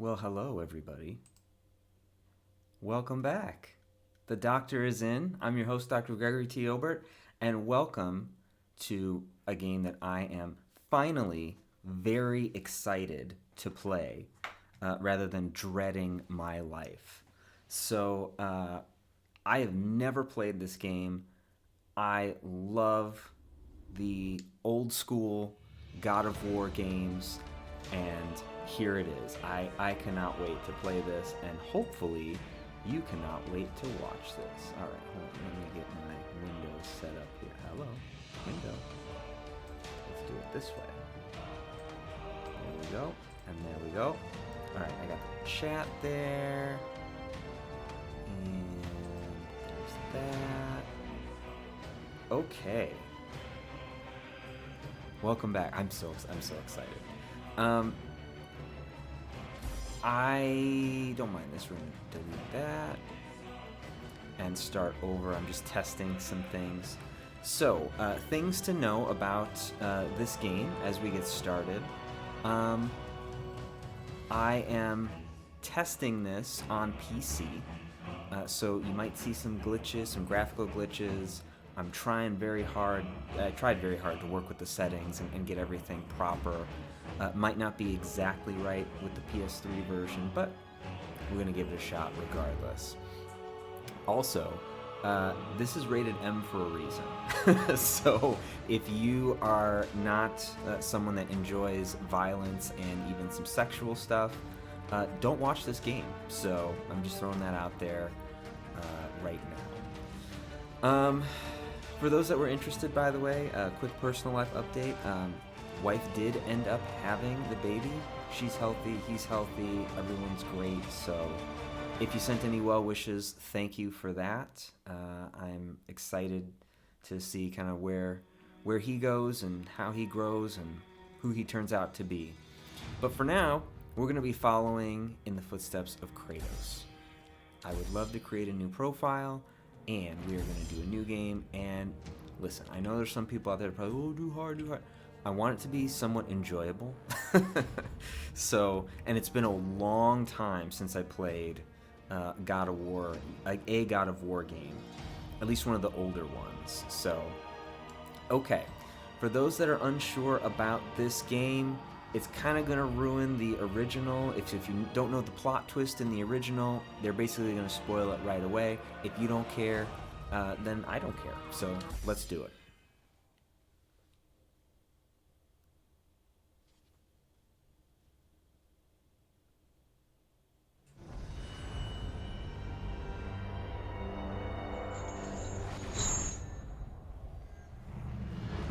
Well, hello, everybody. Welcome back. The doctor is in. I'm your host, Dr. Gregory T. Obert, and welcome to a game that I am finally very excited to play rather than dreading my life. So, I have never played this game. I love the old school God of War games, and here it is. I cannot wait to play this, and hopefully you cannot wait to watch this. All right, hold on. Let me get my windows set up here. Hello, window. Let's do it this way. There we go, and there we go. All right, I got the chat there, and there's that. Okay. Welcome back. I'm so excited. I don't mind this room. Delete that and start over. I'm just testing some things. So, things to know about this game as we get started. I am testing this on PC, so you might see some glitches, some graphical glitches. I'm trying very hard. I tried very hard to work with the settings and get everything proper. Might not be exactly right with the PS3 version, but we're going to give it a shot regardless. Also, this is rated M for a reason. So if you are not someone that enjoys violence and even some sexual stuff, don't watch this game. So I'm just throwing that out there right now. For those that were interested, by the way, a quick personal life update. Wife did end up having the baby. She's healthy, he's healthy, everyone's great. So if you sent any well wishes, thank you for that. I'm excited to see kind of where he goes and how he grows and who he turns out to be. But for now, we're going to be following in the footsteps of Kratos. I would love to create a new profile, and we are going to do a new game. And listen, I know there's some people out there that probably, do hard. I want it to be somewhat enjoyable. So, and it's been a long time since I played God of War, like a God of War game, at least one of the older ones. So, okay, for those that are unsure about this game, it's kind of going to ruin the original. If you don't know the plot twist in the original, they're basically going to spoil it right away. If you don't care, then I don't care. So let's do it.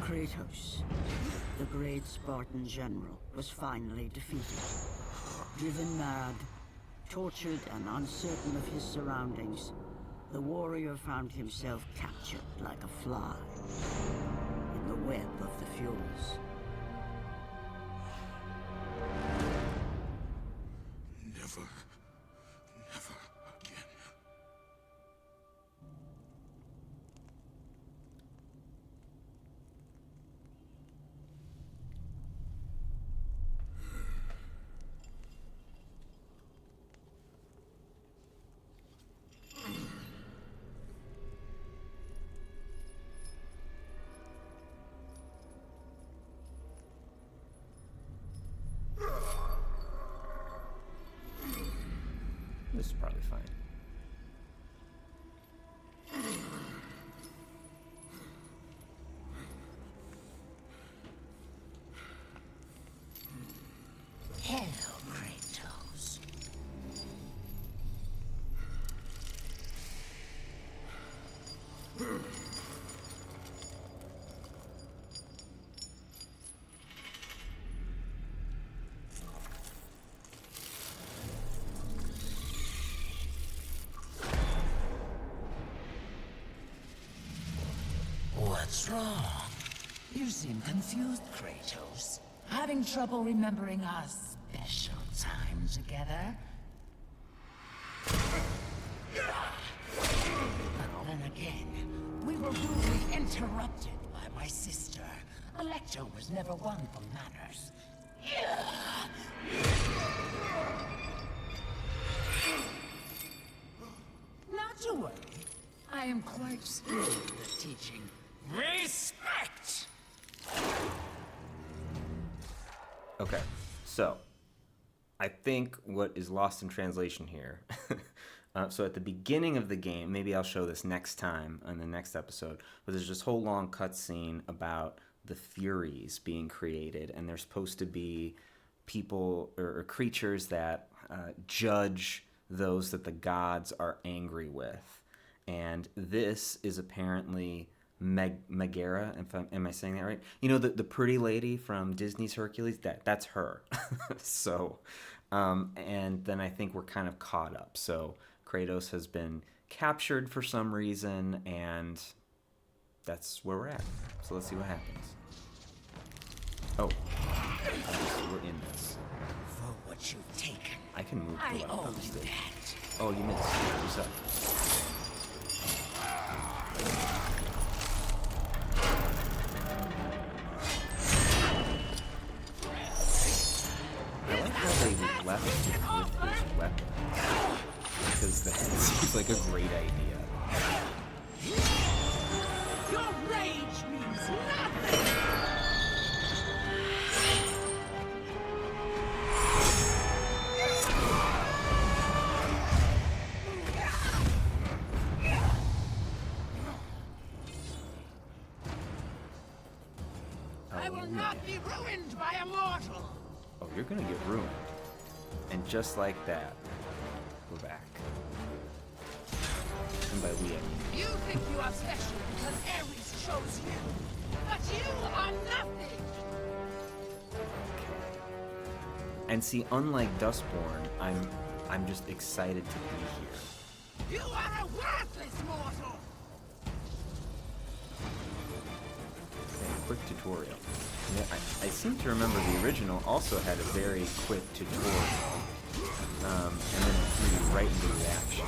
Kratos, the great Spartan general, was finally defeated. Driven mad, tortured and uncertain of his surroundings, the warrior found himself captured like a fly in the web of the Furies. Never again. This is probably fine. Hello, Kratos. What's wrong? You seem confused, Kratos. Having trouble remembering our special time together? Then again, we were rudely interrupted by my sister. Electro was never one for manners. I am quite skilled at teaching respect. Okay, so I think what is lost in translation here. So at the beginning of the game, maybe I'll show this next time on the next episode, but there's this whole long cutscene about the Furies being created, and they're supposed to be people or creatures that judge those that the gods are angry with. And this is apparently Megara, am I saying that right? You know, the pretty lady from Disney's Hercules, that's her. So, and then I think we're kind of caught up. So Kratos has been captured for some reason, and that's where we're at. So let's see what happens. Oh, we're in this. For what you've taken, I can move I the owe weapon you stick. that. Oh, you missed. What's up? I like how they left him with his weapon, because that seems like a great idea. Your rage means nothing! I will not be ruined by a mortal! Oh, you're gonna get ruined. And just like that, we're back. And by we, I mean You think you are special because Ares chose you, but you are nothing! And see, unlike Dustborn, I'm just excited to be here. You are a worthless mortal! Okay, quick tutorial. Yeah, I seem to remember the original also had a very quick tutorial, and then it threw you right into the action.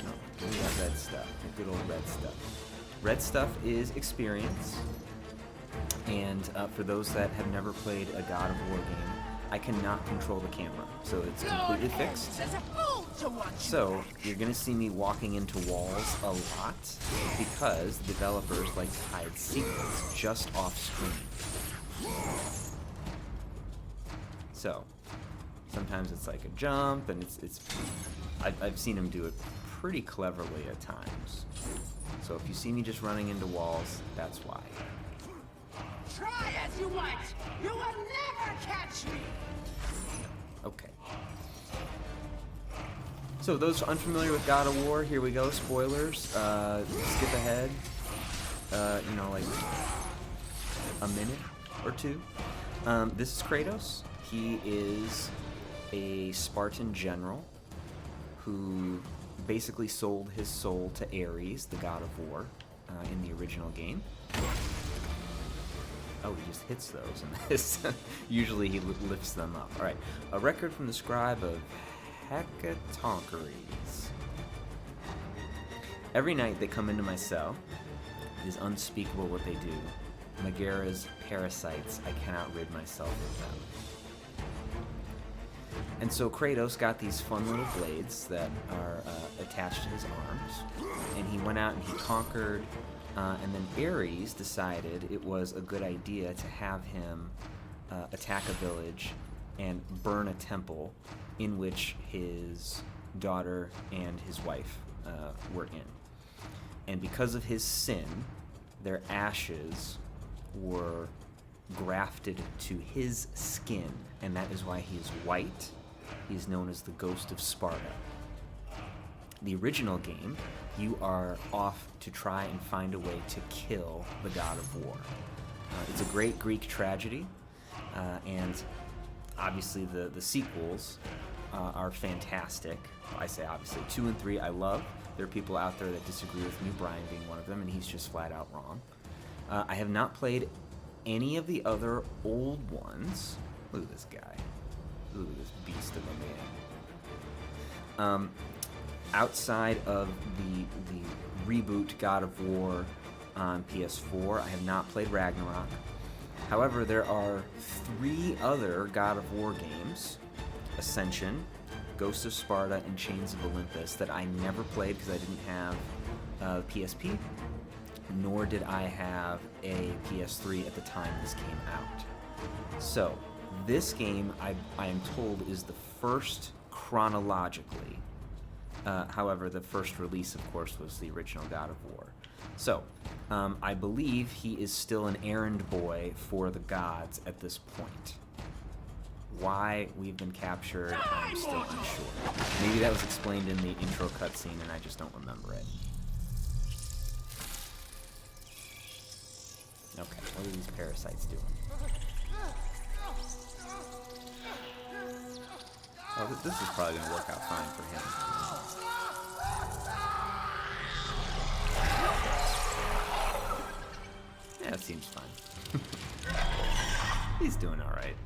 Nope. Give me that red stuff. The good old red stuff. Red stuff is experience, and for those that have never played a God of War game, I cannot control the camera, so it's completely fixed. So you're going to see me walking into walls a lot because developers like to hide secrets just off screen. So sometimes it's like a jump, and I've seen him do it pretty cleverly at times. So if you see me just running into walls, that's why. Try as you might, you will never catch me! Okay. So those unfamiliar with God of War, here we go, spoilers. Skip ahead, like a minute or two. This is Kratos. He is a Spartan general who basically sold his soul to Ares, the God of War, in the original game. Oh, he just hits those in this. Usually he lifts them up. All right, a record from the scribe of Hecatoncheires. Every night they come into my cell. It is unspeakable what they do. Megara's parasites, I cannot rid myself of them. And so Kratos got these fun little blades that are attached to his arms, and he went out and he conquered, and then Ares decided it was a good idea to have him attack a village and burn a temple in which his daughter and his wife were in. And because of his sin, their ashes were grafted to his skin, and that is why he is white. He is known as the Ghost of Sparta. The original game, you are off to try and find a way to kill the God of War. It's a great Greek tragedy, and obviously the sequels are fantastic. I say obviously 2 and 3 I love. There are people out there that disagree with me, Brian being one of them, and he's just flat out wrong. I have not played any of the other old ones. Look at this guy. Look at this beast of a man. Outside of the reboot God of War on PS4, I have not played Ragnarok. However, there are 3 other God of War games Ascension, Ghost of Sparta, and Chains of Olympus that I never played because I didn't have PSP, nor did I have a PS3 at the time this came out. So, this game, I am told, is the first chronologically. However, the first release, of course, was the original God of War. So, I believe he is still an errand boy for the gods at this point. Why we've been captured, I'm still unsure. Maybe that was explained in the intro cutscene and I just don't remember it. Okay, what are these parasites doing? Oh, this is probably going to work out fine for him. Yeah, that seems fine. He's doing alright.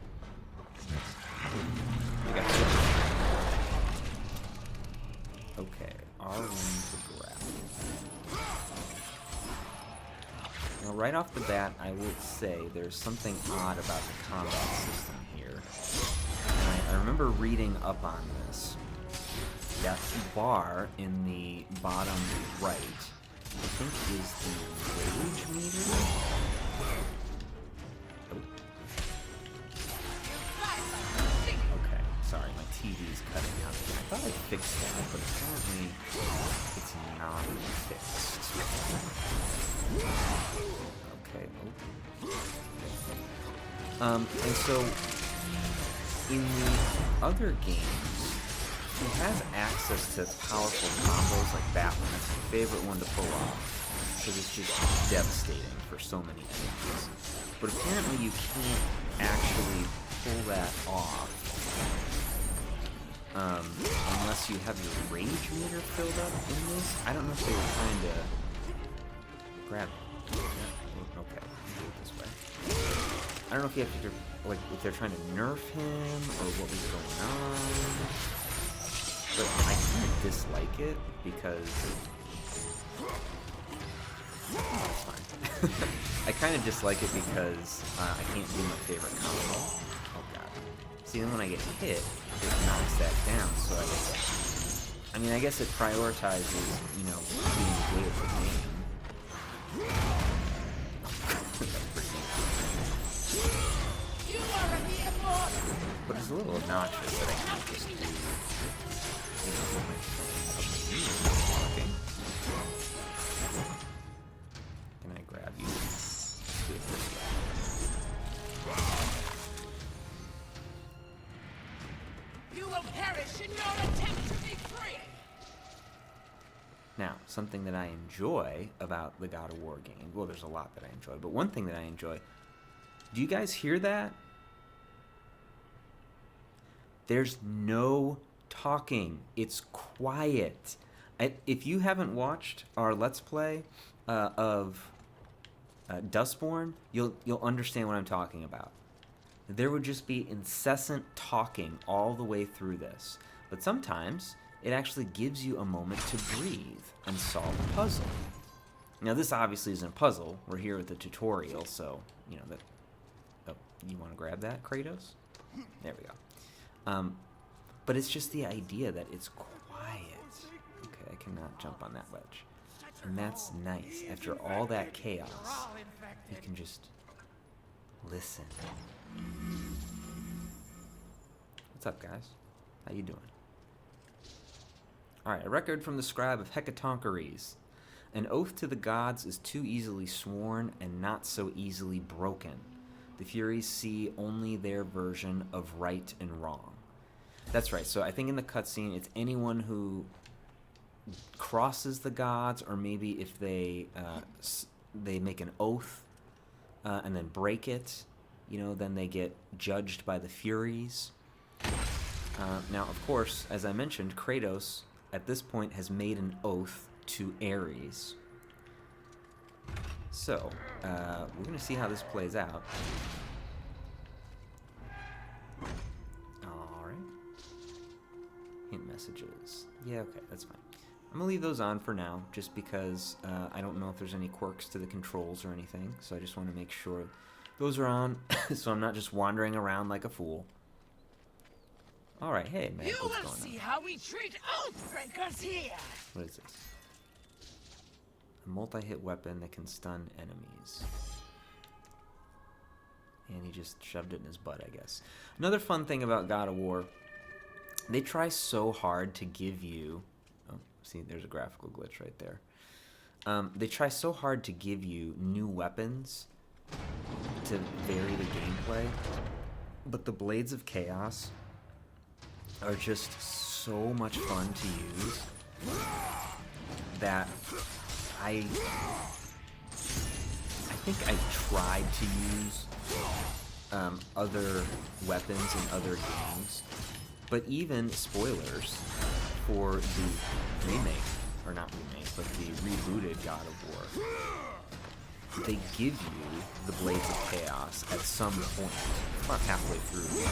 Okay, R1 to grab. Now, right off the bat, I will say there's something odd about the combat system here. And I remember reading up on this. That bar in the bottom right, I think, is the rage meter. Okay, sorry, my TV's cutting out. I thought I fixed that, but apparently it's not fixed. Okay. And so in the other games, he has access to powerful combos like that one. That's my favorite one to pull off because it's just devastating for so many enemies. But apparently you can't actually pull that off unless you have your rage meter filled up in this. I don't know if they were trying to grab. Okay, do it this way. I don't know if you have to, like, if they're trying to nerf him or what was going on. But I kind of dislike it because. Oh, it's fine. I kind of dislike it because I can't do my favorite combo. Oh god. See, then when I get hit, it knocks that down. So I guess it prioritizes, you know, being good at the game. But it's a little obnoxious that I can't just do, you know, okay. Can I grab you? Do it this way. You will perish in your attempt to be free! Now, something that I enjoy about the God of War game, well, there's a lot that I enjoy, but one thing that I enjoy, do you guys hear that? There's no talking. It's quiet. If you haven't watched our Let's Play of Dustborn, you'll understand what I'm talking about. There would just be incessant talking all the way through this. But sometimes it actually gives you a moment to breathe and solve a puzzle. Now, this obviously isn't a puzzle. We're here with the tutorial, so, you know, that. Oh, you want to grab that, Kratos? There we go. But it's just the idea that it's quiet. Okay, I cannot jump on that ledge. And that's nice. After all that chaos, you can just listen. What's up, guys? How you doing? Alright, a record from the scribe of Hecatoncheires. An oath to the gods is too easily sworn and not so easily broken. The Furies see only their version of right and wrong. That's right. So I think in the cutscene, it's anyone who crosses the gods, or maybe if they make an oath and then break it, you know, then they get judged by the Furies. Now, of course, as I mentioned, Kratos at this point has made an oath to Ares. So we're going to see how this plays out. Hint messages. Yeah, okay, that's fine. I'm gonna leave those on for now, just because I don't know if there's any quirks to the controls or anything, so I just want to make sure those are on, so I'm not just wandering around like a fool. All right, hey man, You what's will going see on? how we treat Oathbreakers here! What is this? A multi-hit weapon that can stun enemies. And he just shoved it in his butt, I guess. Another fun thing about God of War, they try so hard to give you... Oh, see, there's a graphical glitch right there. They try so hard to give you new weapons to vary the gameplay, but the Blades of Chaos are just so much fun to use that I think I tried to use other weapons in other games, but even spoilers for the remake, or not remake, but the rebooted God of War, they give you the Blades of Chaos at some point, about halfway through.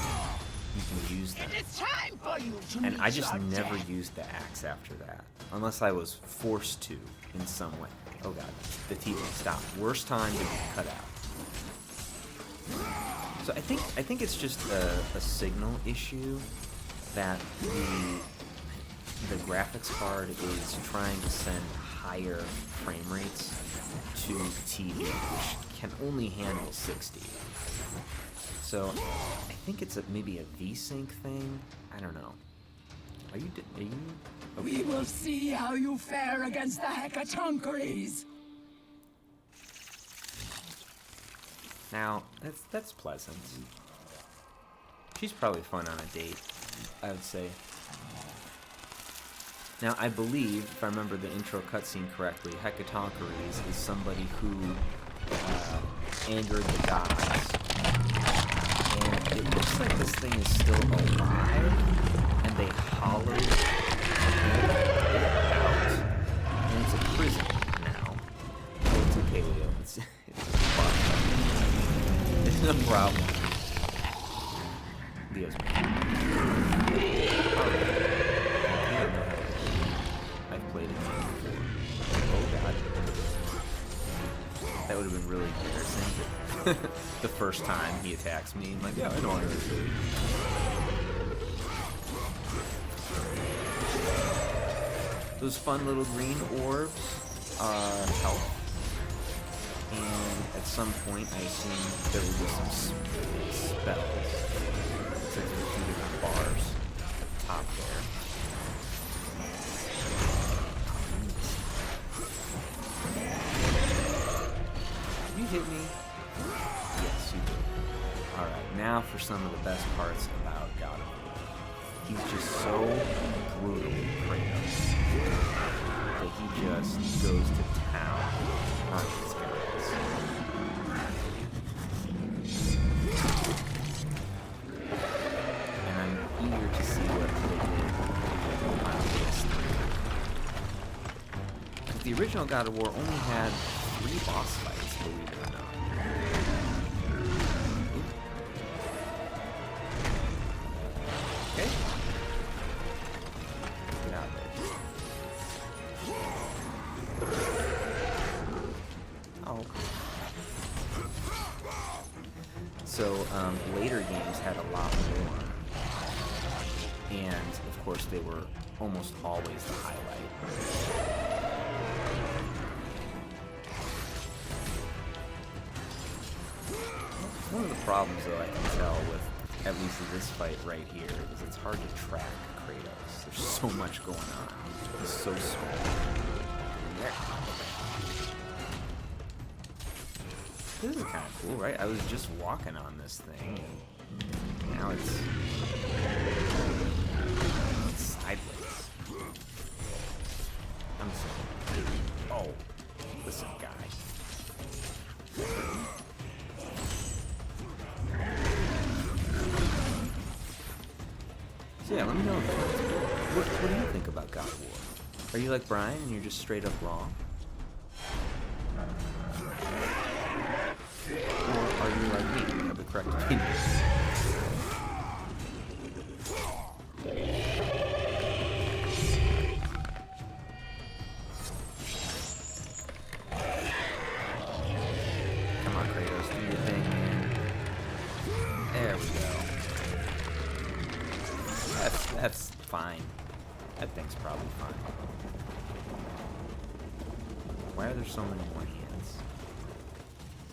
You can use them. It is time for you to And meet I just your never death. used used the axe after that, unless I was forced to in some way. Oh god, the TV, stop. Worst time to cut out. So I think it's just a signal issue that the graphics card is trying to send higher frame rates to TV, which can only handle 60. So I think it's maybe a V-Sync thing. I don't know. Are you? Okay. We will see how you fare against the Hecatoncheires. Now that's pleasant. She's probably fun on a date, I would say. Now I believe, if I remember the intro cutscene correctly, Hecatoncheires is somebody who angered the gods. And it looks like this thing is still alive, and they hollowed it out, and it's a prison now. Oh, it's okay, Leo. It's fun. It's no problem. Leo's I've played it before. Oh god. That would have been really embarrassing. The first time he attacks me, I'm like, yeah, I know what it is. Those fun little green orbs are health. And at some point, I assume there will be some spells. Looks like there's 2 different bars at the top there. Did you hit me? Yes, you did. Alright, now for some of the best parts about God of War. He's just so brutally Kratos that he just goes to town on these guys. And I'm eager to see what they did on PS3. The original God of War only had 3 boss fights, believe it or not. Okay. Get out there. Oh. So, later games had a lot more. And, of course, they were almost always the highlight. One of the problems, though, I can tell with at least this fight right here is it's hard to track Kratos. There's so much going on. He's so small. There. This is kind of cool, right? I was just walking on this thing, and now it's sideways. I'm sorry. Oh, listen, guy. So yeah, let me know. What do you think about God of War? Are you like Brian and you're just straight up wrong? Or are you like me and have the correct opinion? Come on, Kratos, do your thing, man. There we go. That's fine. That thing's probably fine. Why are there so many more hands?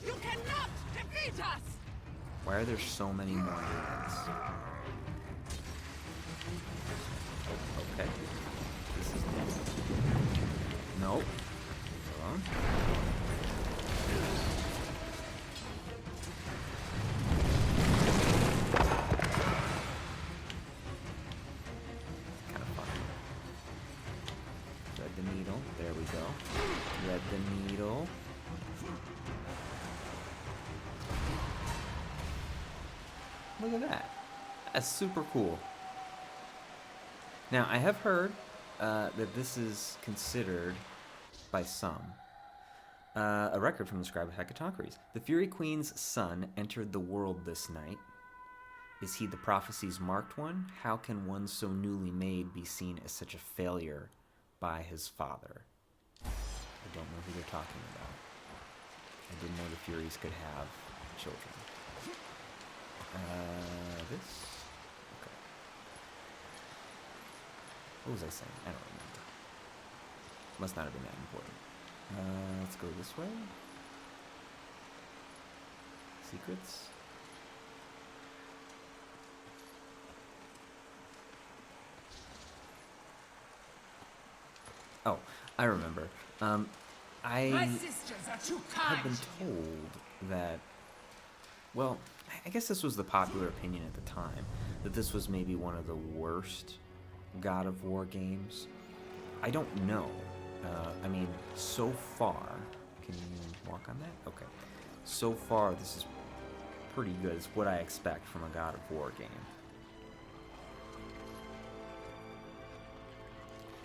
You cannot defeat us! Why are there so many more hands? Okay. This is new. Nope. Hold on. Kind of fun. Thread the needle. There we go. Thread the needle. Look at that. That's super cool. Now, I have heard that this is considered, by some, a record from the Scribe of Hecatonchires. The Fury Queen's son entered the world this night. Is he the prophecy's marked one? How can one so newly made be seen as such a failure by his father? I don't know who they're talking about. I didn't know the Furies could have children. This? Okay. What was I saying? I don't remember. Must not have been that important. Let's go this way. Secrets? Oh, I remember. My I sisters are too had been kind. told that, well, I guess this was the popular opinion at the time, that this was maybe one of the worst God of War games. I don't know. I mean, so far, can you walk on that? Okay. So far, this is pretty good. It's what I expect from a God of War game.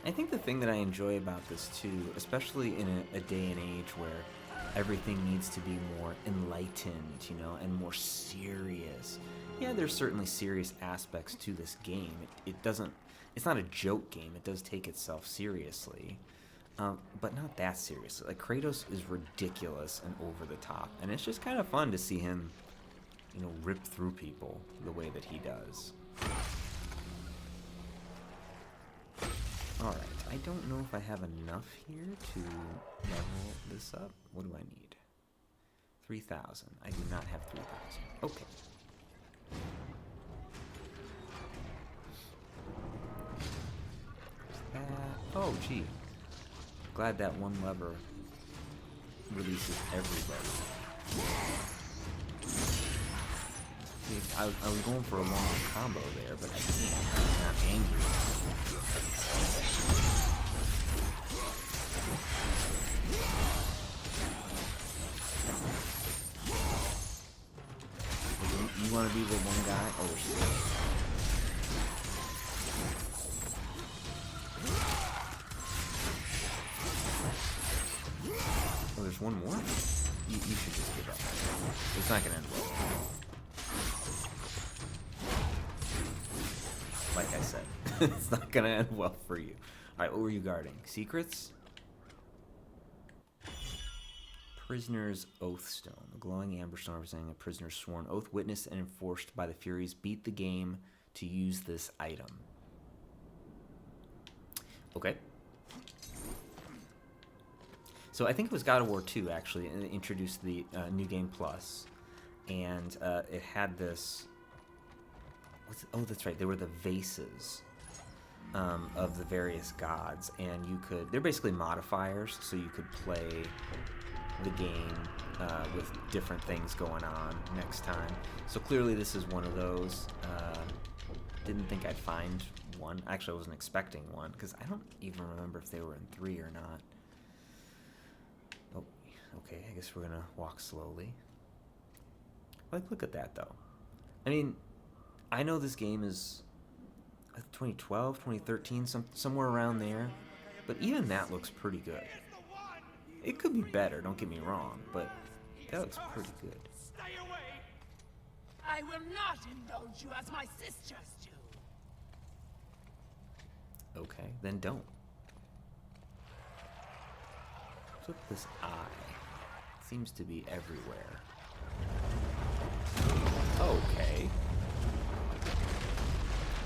I think the thing that I enjoy about this too, especially in a day and age where everything needs to be more enlightened, you know, and more serious. Yeah, there's certainly serious aspects to this game. It's not a joke game. It does take itself seriously, but not that seriously. Like, Kratos is ridiculous and over the top, and it's just kind of fun to see him, you know, rip through people the way that he does. Alright, I don't know if I have enough here to level this up. What do I need? 3,000. I do not have 3,000. Okay. There's that. Oh, gee. Glad that one lever releases everybody. See, I was going for a long combo there, but I can't. I'm not angry. You want to be the one guy? Oh, shit. Oh, there's one more? You should just give up. It's not going to end well. Like I said, it's not going to end well for you. Alright, what were you guarding? Secrets? Prisoner's Oath Stone. A glowing amber stone representing a prisoner's sworn oath, witnessed and enforced by the Furies. Beat the game to use this item. Okay. So I think it was God of War 2, actually, and it introduced the New Game Plus. And it had this... Oh, that's right. They were the vases of the various gods. And you could... They're basically modifiers, so you could play the game with different things going on next time. So clearly this is one of those. Didn't think I'd find one. Actually, I wasn't expecting one, because I don't even remember if they were in 3 or not. Oh, okay, I guess we're gonna walk slowly. Like, look at that, though. I mean, I know this game is 2012, 2013, somewhere around there, but even that looks pretty good. It could be better, don't get me wrong, but that looks pretty good. Stay away! I will not indulge you as my sisters do. Okay, then don't. What's with this eye? It seems to be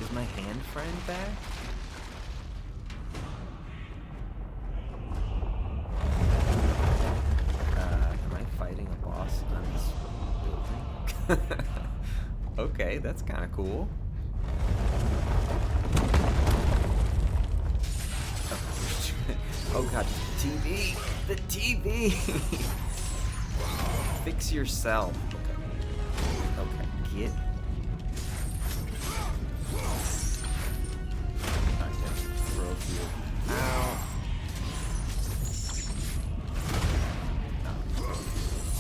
Is my hand friend back? Am I fighting a boss on this building? Okay, that's kind of cool. Oh god, the TV! The TV! Fix yourself. Okay. Okay, get. Throw a few out.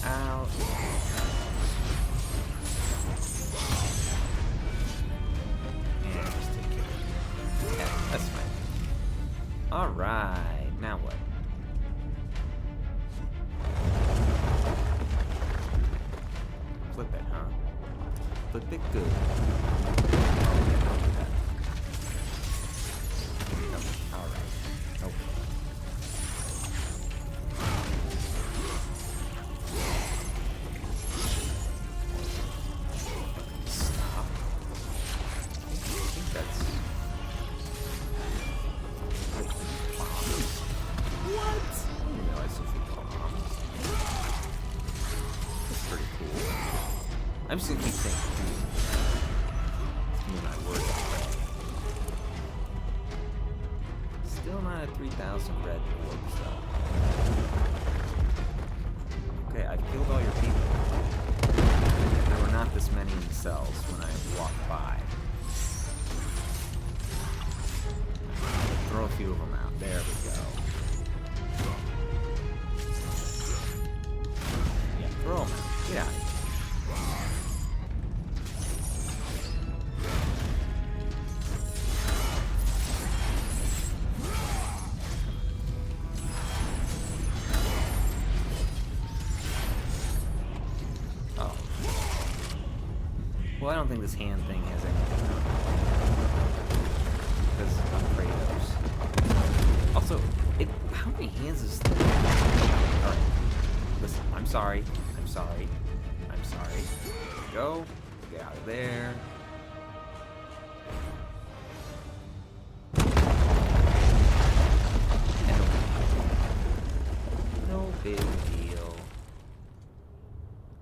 Out. And just take care of it. Okay, that's fine. Alright, now what? Flip it, huh? Flip it good. Alright. Okay. Stop. I think that's... What? I didn't realize those were bombs. That's pretty cool. I'm just gonna keep saying when I word that. Still not at 3,000 red orbs though. Okay, I've killed all your people. There were not this many in the cells when I walked by. Throw a few of them out. There we go. Yeah, throw them out. Get out of here. Oh. Well, I don't think this hand thing has anything on it. Because I'm Kratos. Also, how many hands is this? Alright. Listen, I'm sorry. I'm sorry. I'm sorry. There we go. Get out of there. No big deal.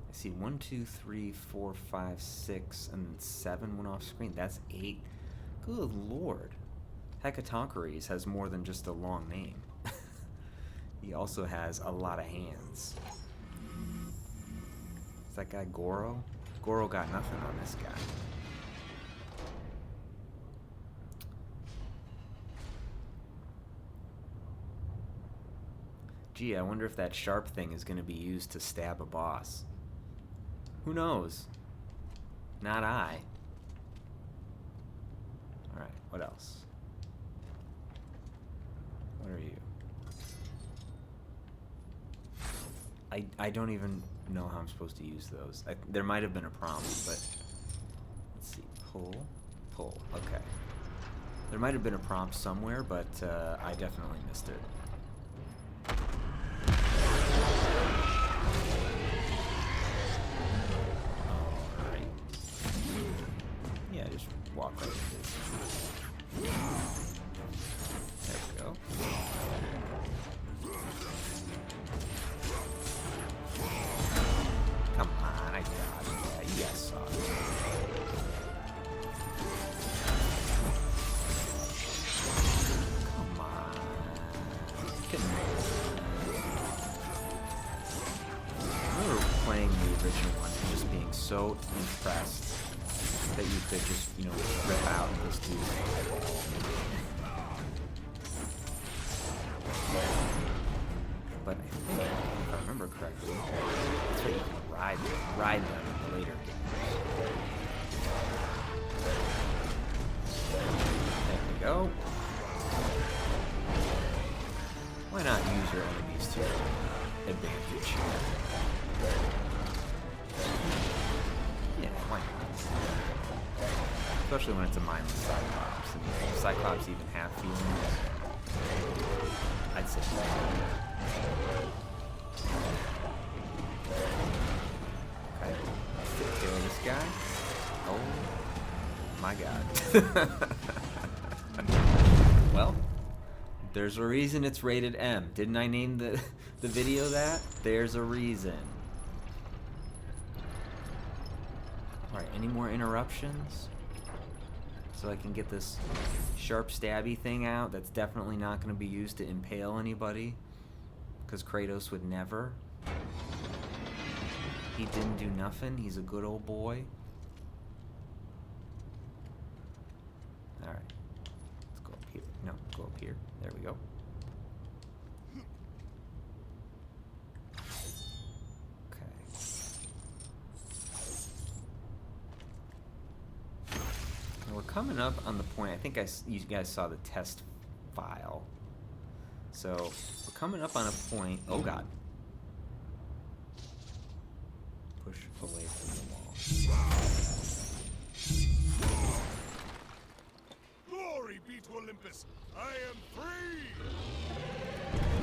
I see 1, 2, 3, 4, 5, 6, and 7 went off screen. That's 8. Good lord. Hecatoncheires has more than just a long name. He also has a lot of hands. Is that guy Goro? Goro got nothing on this guy. Gee, I wonder if that sharp thing is going to be used to stab a boss. Who knows? Not I. Alright, what else? What are you? I don't even know how I'm supposed to use those. There might have been a prompt, but... Let's see. Pull. Pull. Okay. There might have been a prompt somewhere, but I definitely missed it. Alright. Yeah, just walk right into this. There we go. Come on, I got it. Yeah, yes, come on. Come on. I remember playing the original one and just being so impressed that you could just, you know, rip out this dude's eyeball. But I think, if I remember correctly, that's what you can ride them in the later games. There we go. Why not use your enemies to your advantage? Yeah, why not? Especially when it's a mindless Cyclops. And if Cyclops even have feelings, I'd say so. Okay, let's take care of this guy. Oh. My God. Well, there's a reason it's rated M. Didn't I name the video that? There's a reason. Alright, any more interruptions? So I can get this sharp stabby thing out that's definitely not going to be used to impale anybody. Because Kratos would never. He didn't do nothing. He's a good old boy. Alright. Let's go up here. No, go up here. There we go. Okay. Now we're coming up on the point. I think you guys saw the test file. So we're coming up on a point. Oh God. Push away from the wall. Glory be to Olympus! I am free!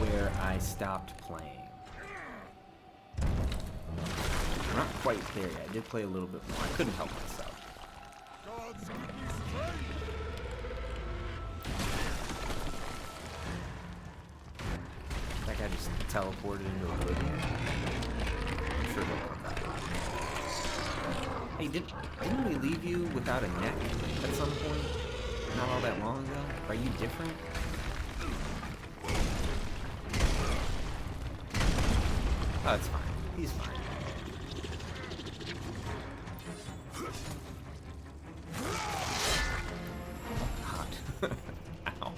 Where I stopped playing. I'm not quite there yet. I did play a little bit more. I couldn't help myself. Gods give me strength! That guy just teleported into oblivion. I'm sure he'll come back. Hey, didn't we leave you without a neck at some point? Not all that long ago? Are you different? Oh, it's fine. He's fine. Hot. Ow.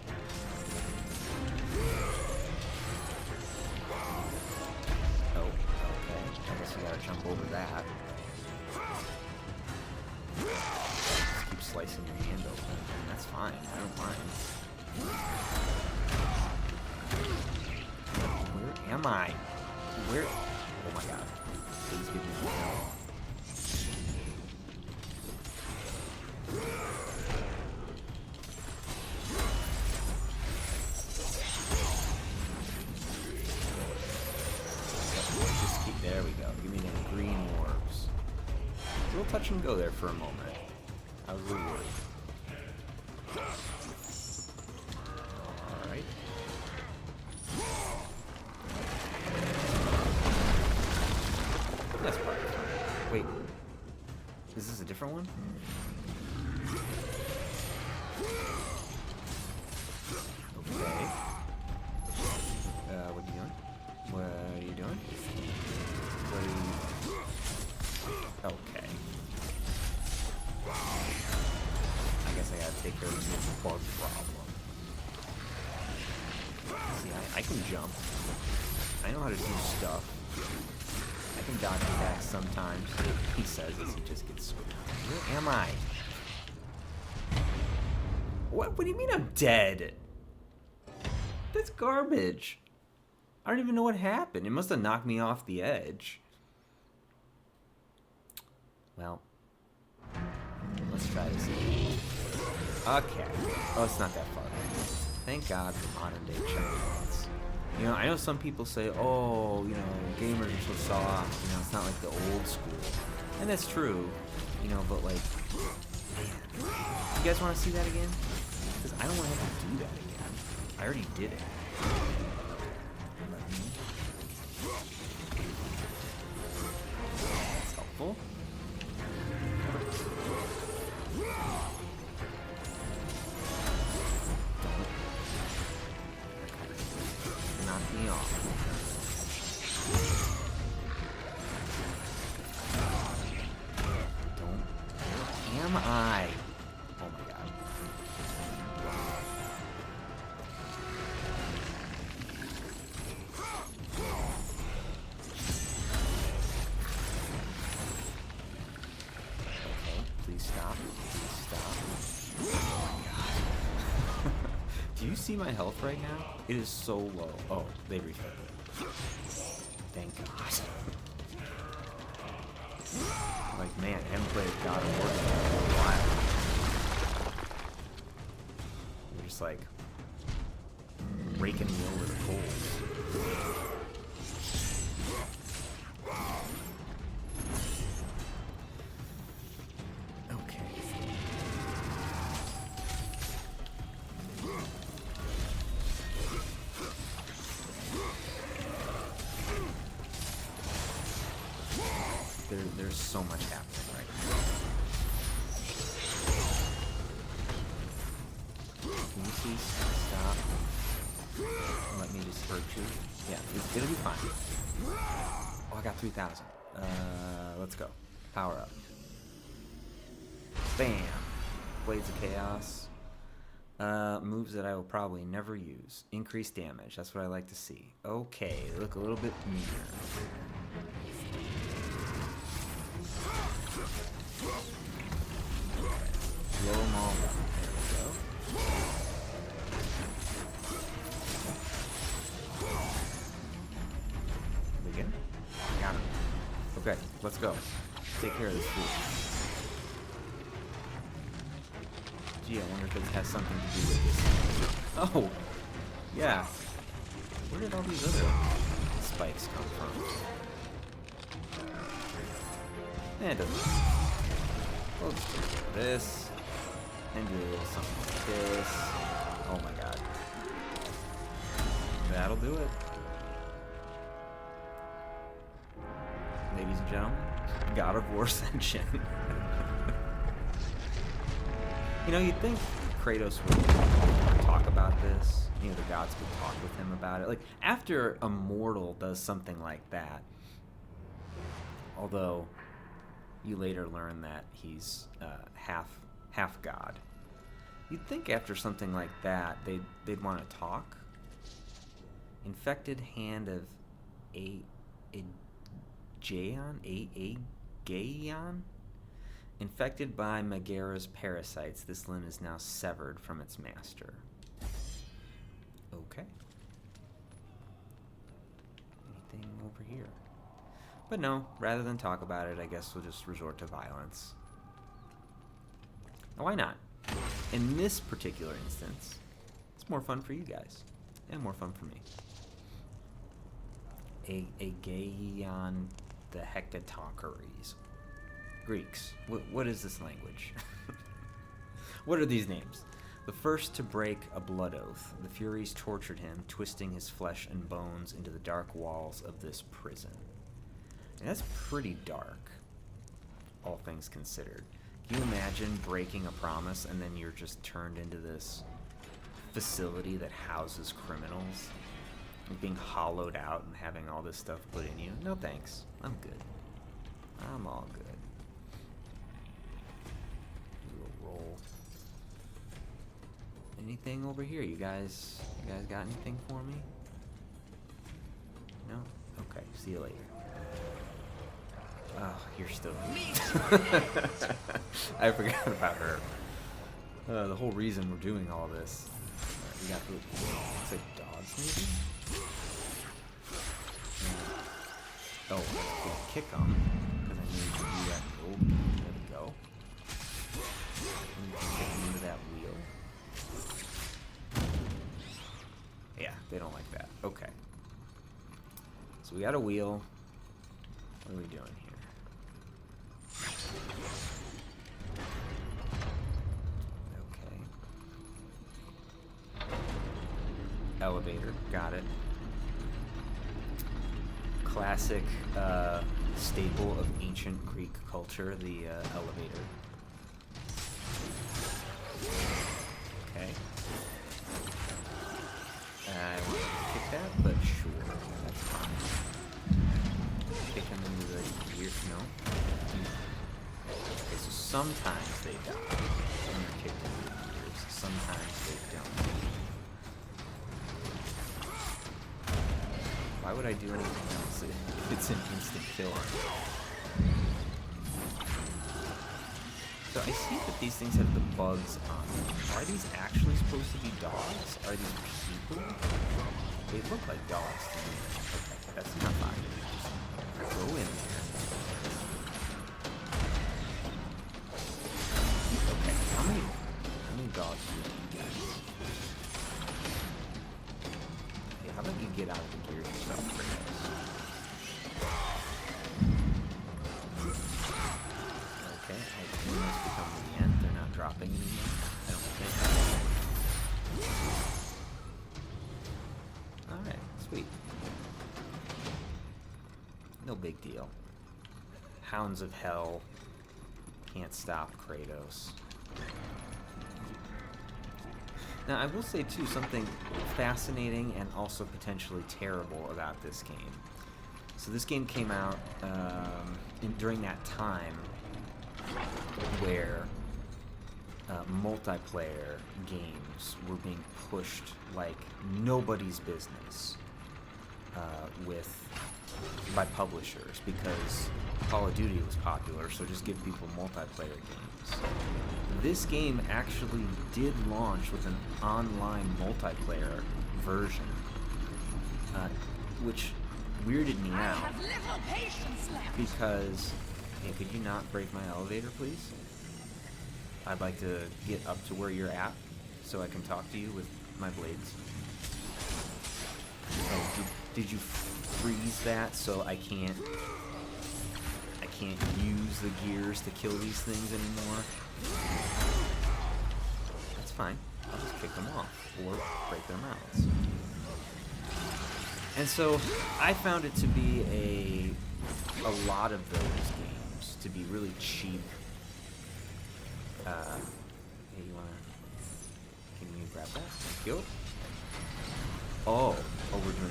Oh, okay. I guess we gotta jump over that. Just keep slicing your hand open. That's fine. I don't mind. Where am I? Where? Oh my God. Please give me help. Just keep, there we go. Give me them green orbs. A little touch and go there for a moment. I was a little worried. Alright. That's part of it. Wait. Is this a different one? Okay. What are you doing? What are you doing? What are you... Okay. I guess I gotta take care of this bug problem. See, I can jump. I know how to do stuff. I can dodge attacks sometimes. He says as he just gets swept. Where am I? What do you mean I'm dead? That's garbage. I don't even know what happened. It must have knocked me off the edge. Well, let's try this again. Okay. Oh, it's not that far. Thank God for modern day checkpoints. You know, I know some people say, oh, you know, gamers are so soft. You know, it's not like the old school. And that's true. You know, but like, man, you guys want to see that again? Because I don't want to have to do that again. I already did it. That's helpful. Knock me off. Don't. Where am I? Oh my God. Okay, please stop. Please stop. Oh my God. Do you see my health right now? It is so low. Oh, they refilled it. Thank God. Like, man, I haven't played God of War in a while. You're just like raking me over the coals. Okay. There's so much happening right now. Can you please stop? Let me just hurt you. Yeah, it's gonna be fine. Oh, I got 3,000. Let's go. Power up. Bam! Blades of Chaos. Moves that I will probably never use. Increased damage. That's what I like to see. Okay, they look a little bit meaner. Blow them all up. There we go. Again? Got him. Okay, let's go. Take care of this fool. Gee, I wonder if it has something to do with this. Oh! Yeah. Where did all these other spikes come from? It doesn't. We'll just do this. And do a little something like this. Oh my god. That'll do it. Ladies and gentlemen, God of War Ascension. You know, you'd think Kratos would talk about this. You know, the gods would talk with him about it. Like, after a mortal does something like that, although you later learn that he's half god, you'd think after something like that they'd want to talk. Infected hand of Gaeon? Infected by Megara's parasites, this limb is now severed from its master. Okay. Anything over here? But no, rather than talk about it, I guess we'll just resort to violence. Now, why not? In this particular instance, it's more fun for you guys, and more fun for me. A Gaeon, the Hecatocaries. Greeks. What is this language? What are these names? The first to break a blood oath, the Furies tortured him, twisting his flesh and bones into the dark walls of this prison. And that's pretty dark, all things considered. Can you imagine breaking a promise and then you're just turned into this facility that houses criminals? And being hollowed out and having all this stuff put in you? No thanks. I'm good. I'm all good. Roll. Anything over here? You guys got anything for me? No? Okay, see you later. Oh, you're still here. I forgot about her. The whole reason we're doing all this. We got looks like dogs, maybe? Oh, I was gonna kick them. Because I knew you could do that in the old game. There we go. And you can kick them into that wheel. Yeah, they don't like that. Okay. So we got a wheel. What are we doing here? Okay. Elevator. Got it. Classic staple of ancient Greek culture, the elevator. Okay. I want to kick that, but sure, that's fine. Kick him into the ear. No. Okay, so sometimes they die when you're kicked into the ears. Sometimes they don't. Why would I do anything else? It's an instant kill. So I see that these things have the bugs on them. Are these actually supposed to be dogs? Are these people? They look like dogs to me. Okay, that's not fine. Just go in there. Okay, how many dogs do you guys? Hey, how about you get out of the gear yourself, Kratos? Okay, I assume this becomes the end. They're not dropping anymore. I don't think. Alright, sweet. No big deal. Hounds of Hell can't stop Kratos. Now, I will say, too, something fascinating and also potentially terrible about this game. So this game came out during that time where multiplayer games were being pushed like nobody's business by publishers, because Call of Duty was popular, so just give people multiplayer games. This game actually did launch with an online multiplayer version, which weirded me out. have little patience left. Because, hey, could you not break my elevator, please? I'd like to get up to where you're at so I can talk to you with my blades. Oh, did you freeze that so I can't use the gears to kill these things anymore? That's fine. I'll just kick them off or break their mouths. And so I found it to be a lot of those games to be really cheap. Hey, can you grab that? Thank you. Oh, we're doing it.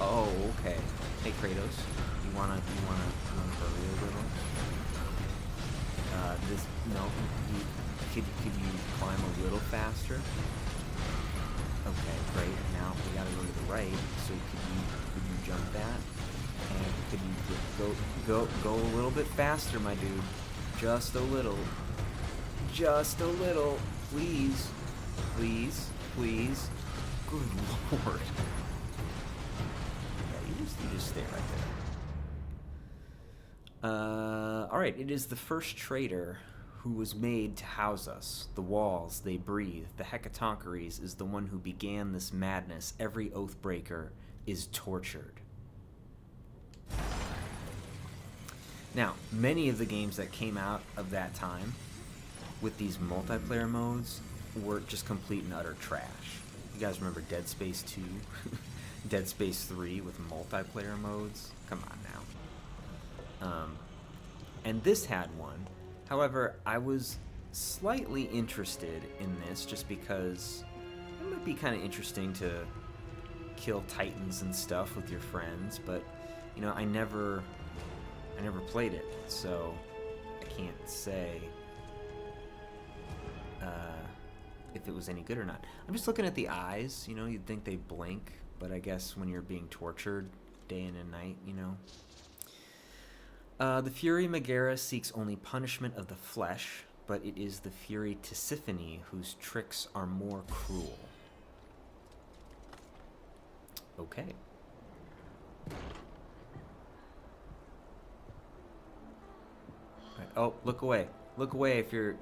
Oh, okay. Hey, Kratos, you wanna hurry a little? Could you climb a little faster? Okay, great. Now we gotta go to the right. So could you jump that? And could you go a little bit faster, my dude? Just a little. Just a little. Please. Please. Please. Good Lord. Yeah, you just stay right there. Alright, it is the first traitor who was made to house us. The walls, they breathe. The Hecatoncheires is the one who began this madness. Every Oathbreaker is tortured. Now, many of the games that came out of that time with these multiplayer modes were just complete and utter trash. You guys remember Dead Space 2? Dead Space 3 with multiplayer modes? Come on now. And this had one. However, I was slightly interested in this just because it might be kind of interesting to kill titans and stuff with your friends, but, you know, I never played it, so I can't say if it was any good or not. I'm just looking at the eyes, you know, you'd think they blink, but I guess when you're being tortured day in and night, you know. The Fury Megara seeks only punishment of the flesh, but it is the Fury Tisiphone whose tricks are more cruel. Okay. Right. Oh, look away. Look away if you're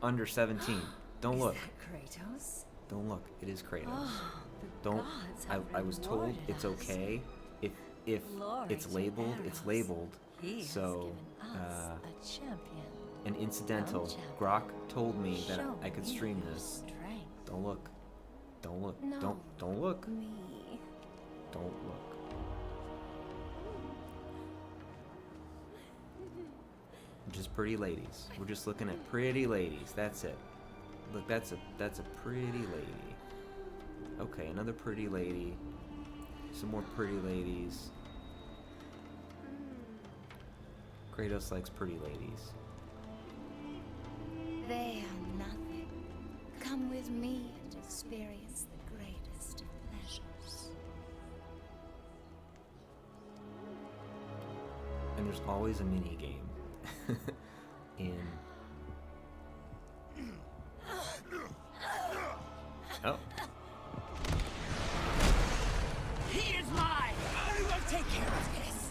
under 17. Don't look. Is that Kratos? Don't look. It is Kratos. Oh, the Don't. gods have I was told rewarded it's us. okay if Glory it's to labeled. Eros. It's labeled. He has So, given us a champion. an incidental. Come, champion. Grok told me that Show I could me stream your this. strength. Don't look. Don't look. No. Don't look. Me. Don't look. Just pretty ladies. We're just looking at pretty ladies. That's it. Look, that's a pretty lady. Okay, another pretty lady. Some more pretty ladies. Kratos likes pretty ladies. They are nothing. Come with me and experience the greatest of pleasures. And there's always a mini game in. Oh. He is mine! I will take care of this!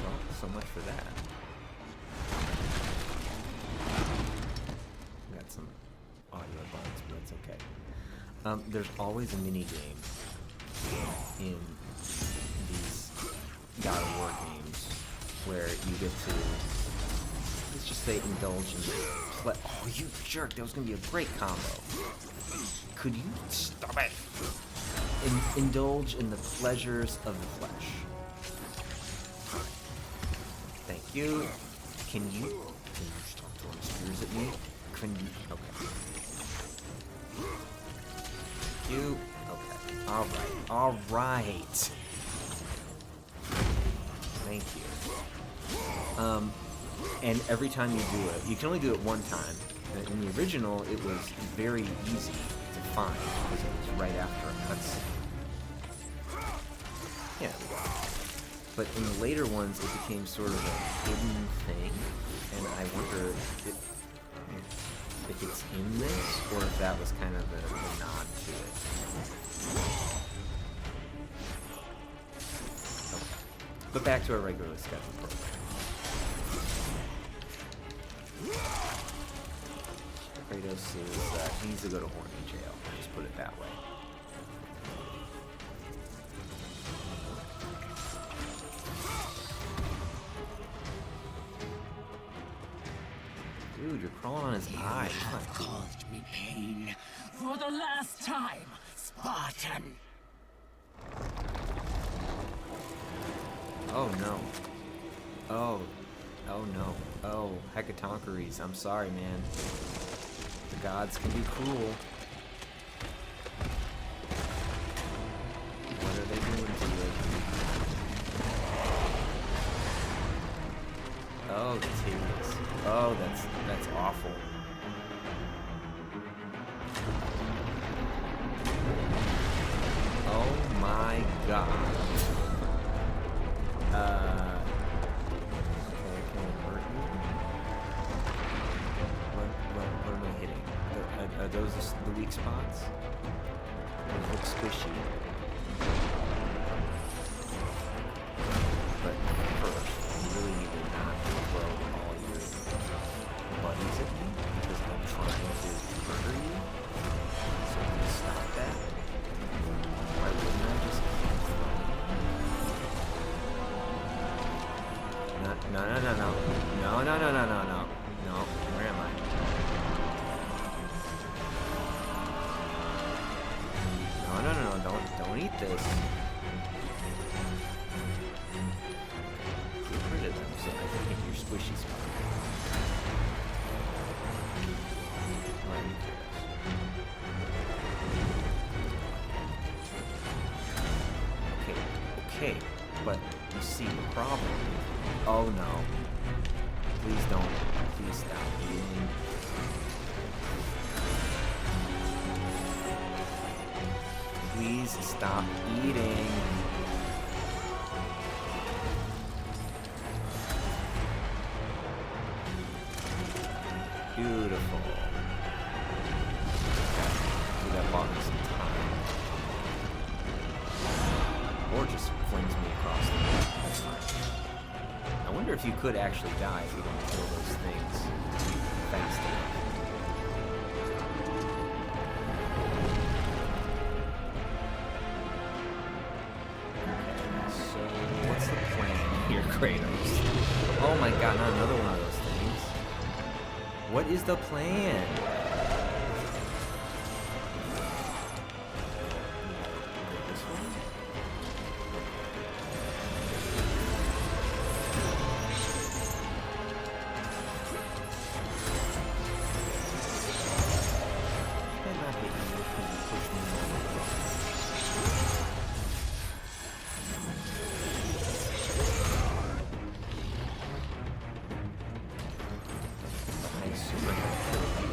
Well, so much for that. Got some audio bugs, but it's okay. There's always a mini game in these God of War games where you get to, let's just say, indulge in the oh, you jerk! That was gonna be a great combo. Could you stop it? Indulge in the pleasures of the flesh. You... Can you stop throwing spears at me? Can you... Okay. You... Okay. Alright. Alright. Thank you. And every time you do it, you can only do it one time. In the original, it was very easy to find because it was right after a cutscene. Yeah. But in the later ones, it became sort of a hidden thing, and I wonder if it's in this, or if that was kind of a nod to it. Okay. But back to our regularly scheduled program. Kratos is, he needs to go to horny jail, just put it that way. Dude, you're crawling on his eye. You have caused me pain for the last time, Spartan. Oh no. Oh. Oh no. Oh, Hecatoncheires. I'm sorry, man. The gods can be cruel. What are they doing to you? Oh, titties. Oh, that's awful. Oh my god. Okay, can I hurt you? What am I hitting? Are those the weak spots? Those look squishy. But first, you really need to not throw all your buttons at me because I'm trying to murder you. So can you stop that? Why wouldn't I just keep throwing? No. No, where am I? No, don't eat this. Get rid of them so I can hit your squishy spot. Let me do this. Okay, but you see the problem. Oh no. Please don't. Please stop eating. Please stop eating. Beautiful. Ooh, that bought me some time. Or just flings me across the map. That's fine. I wonder if you could actually die if you don't kill those things fast enough. So, what's the plan here, Kratos? Oh my god, not another one of those things. What is the plan? This one? That might be easier because you push me over the rock. I assume I have to kill you.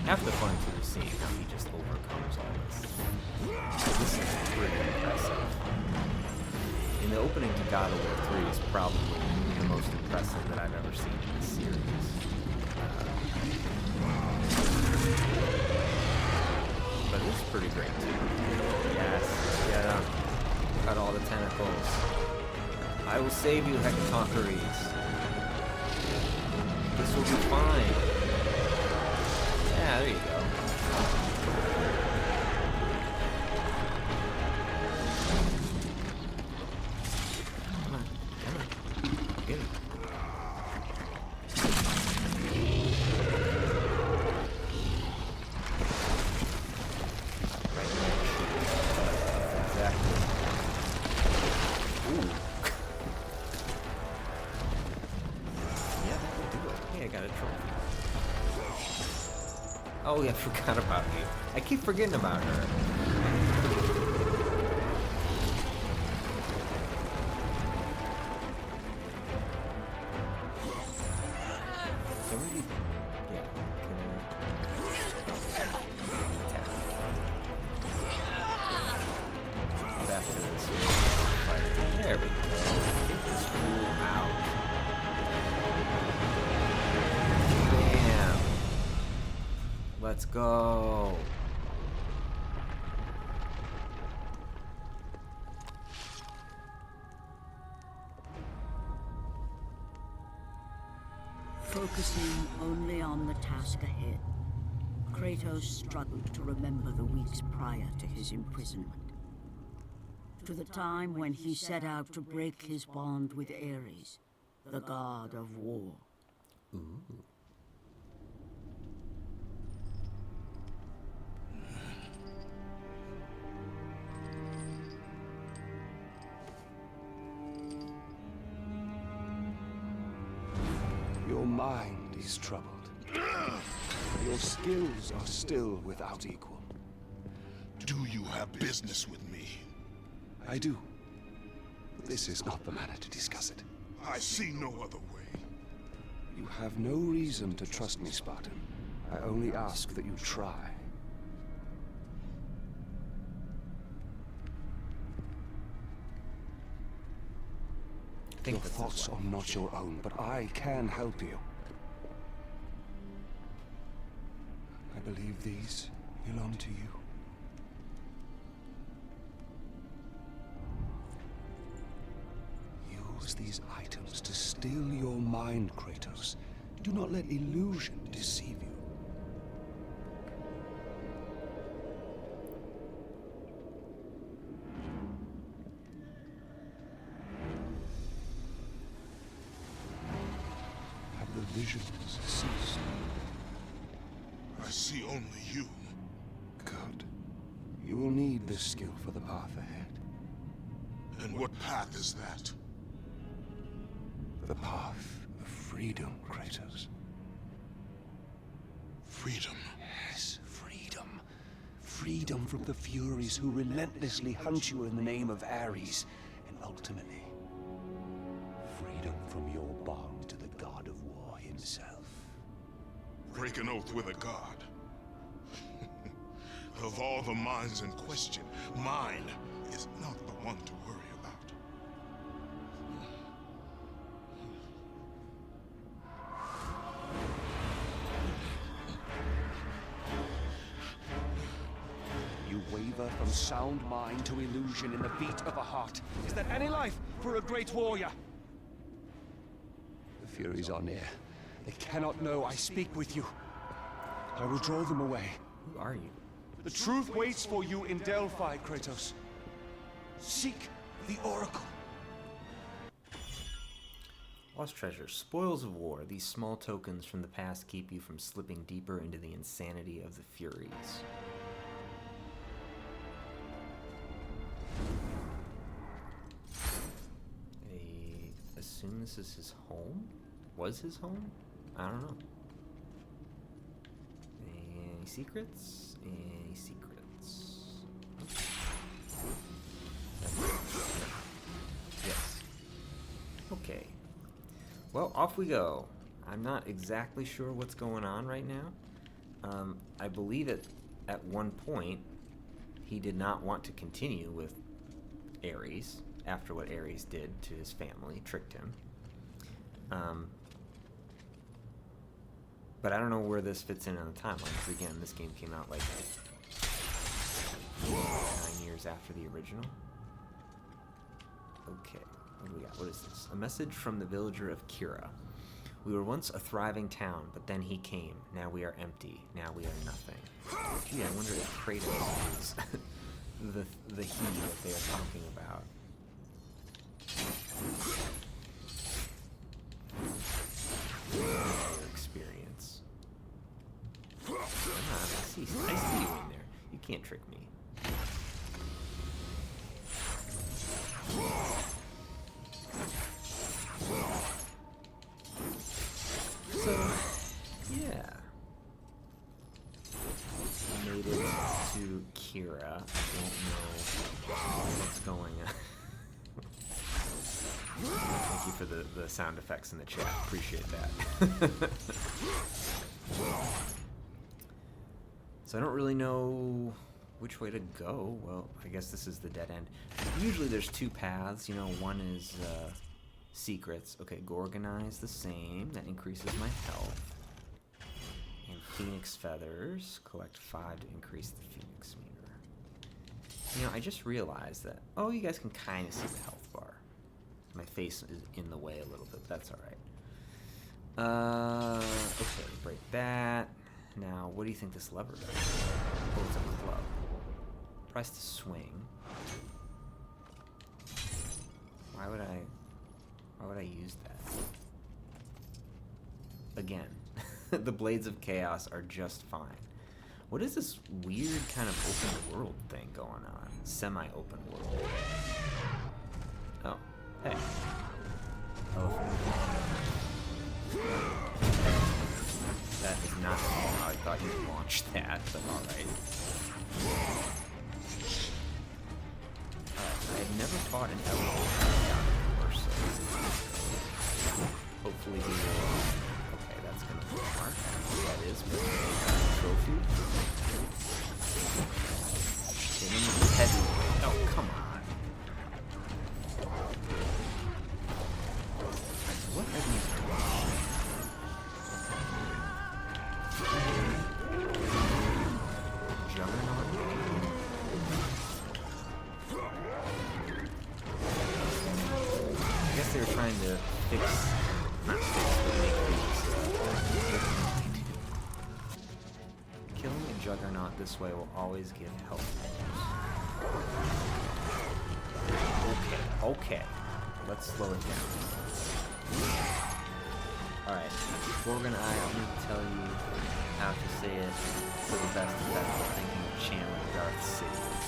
Half the fun too is seeing how he just overcomes all this. This is pretty impressive. In the opening to God of War 3 is probably the most impressive that I've ever seen in this series. But it's pretty great too. Yes, get him. Cut all the tentacles. I will save you, Hecatoncheires. This will be fine. Yeah, there you go. Come on. Get him. Right there. Oh yeah, I forgot about you. I keep forgetting about her. Can we? Yeah. But after this, there we go. Get this fool out. Bam. Let's go. Focusing only on the task ahead, Kratos struggled to remember the weeks prior to his imprisonment. To the time when he set out to break his bond with Ares, the god of war. Your mind is troubled. Your skills are still without equal. Do you have business with me? I do. But this is not the manner to discuss it. I see no other way. You have no reason to trust me, Spartan. I only ask that you try. I think Your this is thoughts why. are not your own, but I can help you. I believe these belong to you. Use these items to still your mind, Kratos. Do not let illusion deceive you. Have the visions ceased? I see only you. Good. You will need this skill for the path ahead. And what path is that? The path of freedom, Kratos. Freedom. Yes, freedom. Freedom from the Furies who relentlessly hunt you in the name of Ares. And ultimately, freedom from your bond to the god of war himself. Break an oath with a god. Of all the minds in question, mine is not the one to worry about. You waver from sound mind to illusion in the beat of a heart. Is that any life for a great warrior? The Furies are near. They cannot know I speak with you. I will draw them away. Who are you? The truth waits for you in Delphi, Kratos. Seek the Oracle. Lost treasure. Spoils of war. These small tokens from the past keep you from slipping deeper into the insanity of the Furies. I assume this is his home? Was his home? I don't know. Any secrets? Any secrets? Yes. Okay. Well, off we go. I'm not exactly sure what's going on right now. I believe at one point he did not want to continue with Ares after what Ares did to his family, tricked him. But I don't know where this fits in on the timeline, because again, this game came out like 9 years after the original. Okay, what do we got? What is this? A message from the villager of Kira. We were once a thriving town, but then he came. Now we are empty. Now we are nothing. Gee, I wonder if Kratos is the he that they are talking about. Experience. Come on, I see you in there. You can't trick me. So, yeah. for the sound effects in the chat. Appreciate that. So I don't really know which way to go. Well, I guess this is the dead end. Usually there's two paths. You know, one is secrets. Okay, Gorgonize the same. That increases my health. And Phoenix Feathers. Collect 5 to increase the Phoenix meter. You know, I just realized that... Oh, you guys can kind of see the health bar. My face is in the way a little bit. That's alright. Okay, break that. Now, what do you think this lever does? Oh, it's a club. Press to swing. Why would I use that? Again, the Blades of Chaos are just fine. What is this weird kind of open world thing going on? Semi-open world. Oh, hey. Elephant. That is not how I thought you'd launch that, but alright. I've never fought an elephant before, so hopefully we will. Okay, that's gonna be hard. That is trophy. Heavy. Oh, come on. What are these doing? Juggernaut? I guess they were trying to fix, not fix, but make these. Killing a Juggernaut this way will always give health. Okay. Let's slow it down. Alright, Gorgon Eye, I'm going to tell you how to say it for the best effect of thinking of channeling Darth Sidious.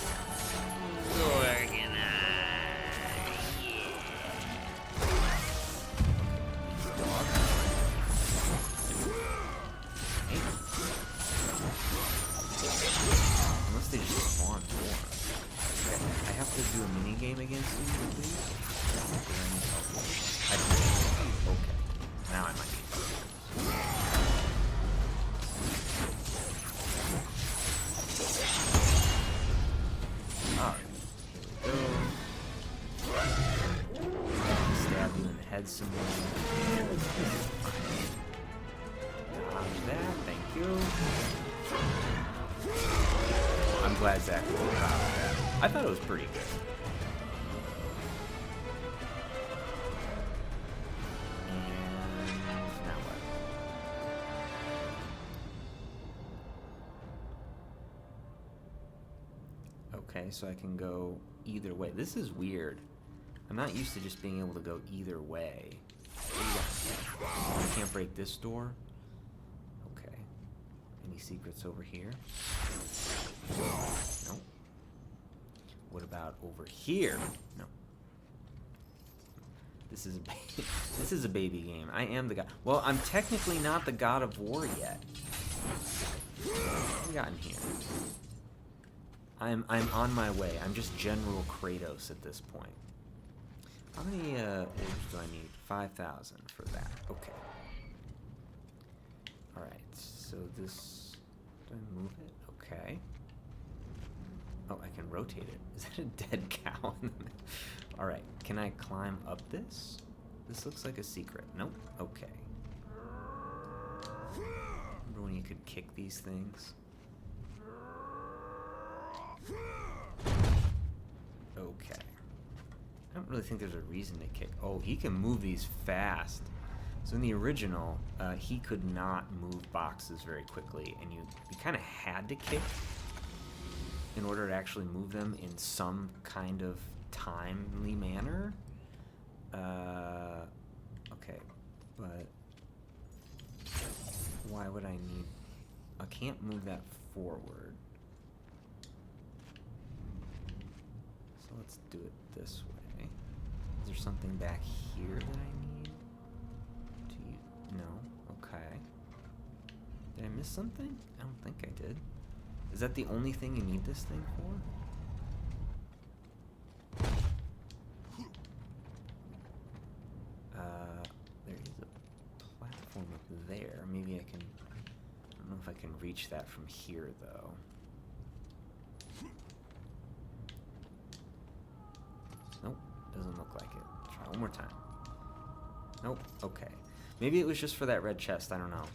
Gorgon Eye, yeah. These dogs. Hey. Unless they just spawn more. I have to do a mini game against these, please? I do. Okay. Now I might be. Alright, here we go. Stab you in the head some more. Dodge that, thank you. I'm glad Zach was proud of that. I thought it was pretty good. Okay, so I can go either way. This is weird. I'm not used to just being able to go either way. I can't break this door. Okay. Any secrets over here? No. What about over here? No. This is a this is a baby game. I am the god. Well, I'm technically not the god of war yet. What have we got in here? I'm on my way. I'm just General Kratos at this point. How many orbs do I need? 5,000 for that. Okay. Alright, so this... Do I move it? Okay. Oh, I can rotate it. Is that a dead cow? Alright, can I climb up this? This looks like a secret. Nope. Okay. Remember when you could kick these things? Okay. I don't really think there's a reason to kick. Oh, he can move these fast. So in the original, he could not move boxes very quickly, and you kind of had to kick in order to actually move them in some kind of timely manner. Okay, but why would I need... I can't move that forward. So let's do it this way. Is there something back here that I need to use? No. Okay. Did I miss something? I don't think I did. Is that the only thing you need this thing for? if I can reach that from here, though. Nope, doesn't look like it. Try one more time. Nope, okay. Maybe it was just for that red chest, I don't know.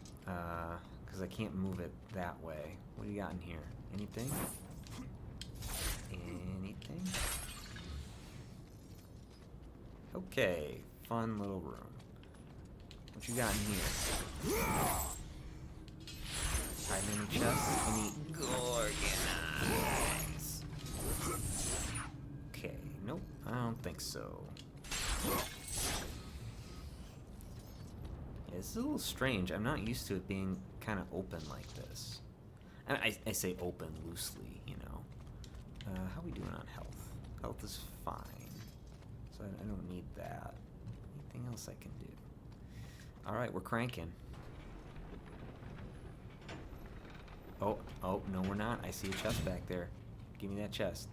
Because I can't move it that way. What do you got in here? Anything? Anything? Okay, fun little room. What you got in here? Hiding any chests? Any Gorgonites? Okay, nope, I don't think so. Yeah, this is a little strange. I'm not used to it being kind of open like this. And I say open loosely, you know. How we doing on health? Health is fine. So I don't need that. Anything else I can do? Alright, we're cranking. Oh, no we're not. I see a chest back there. Give me that chest.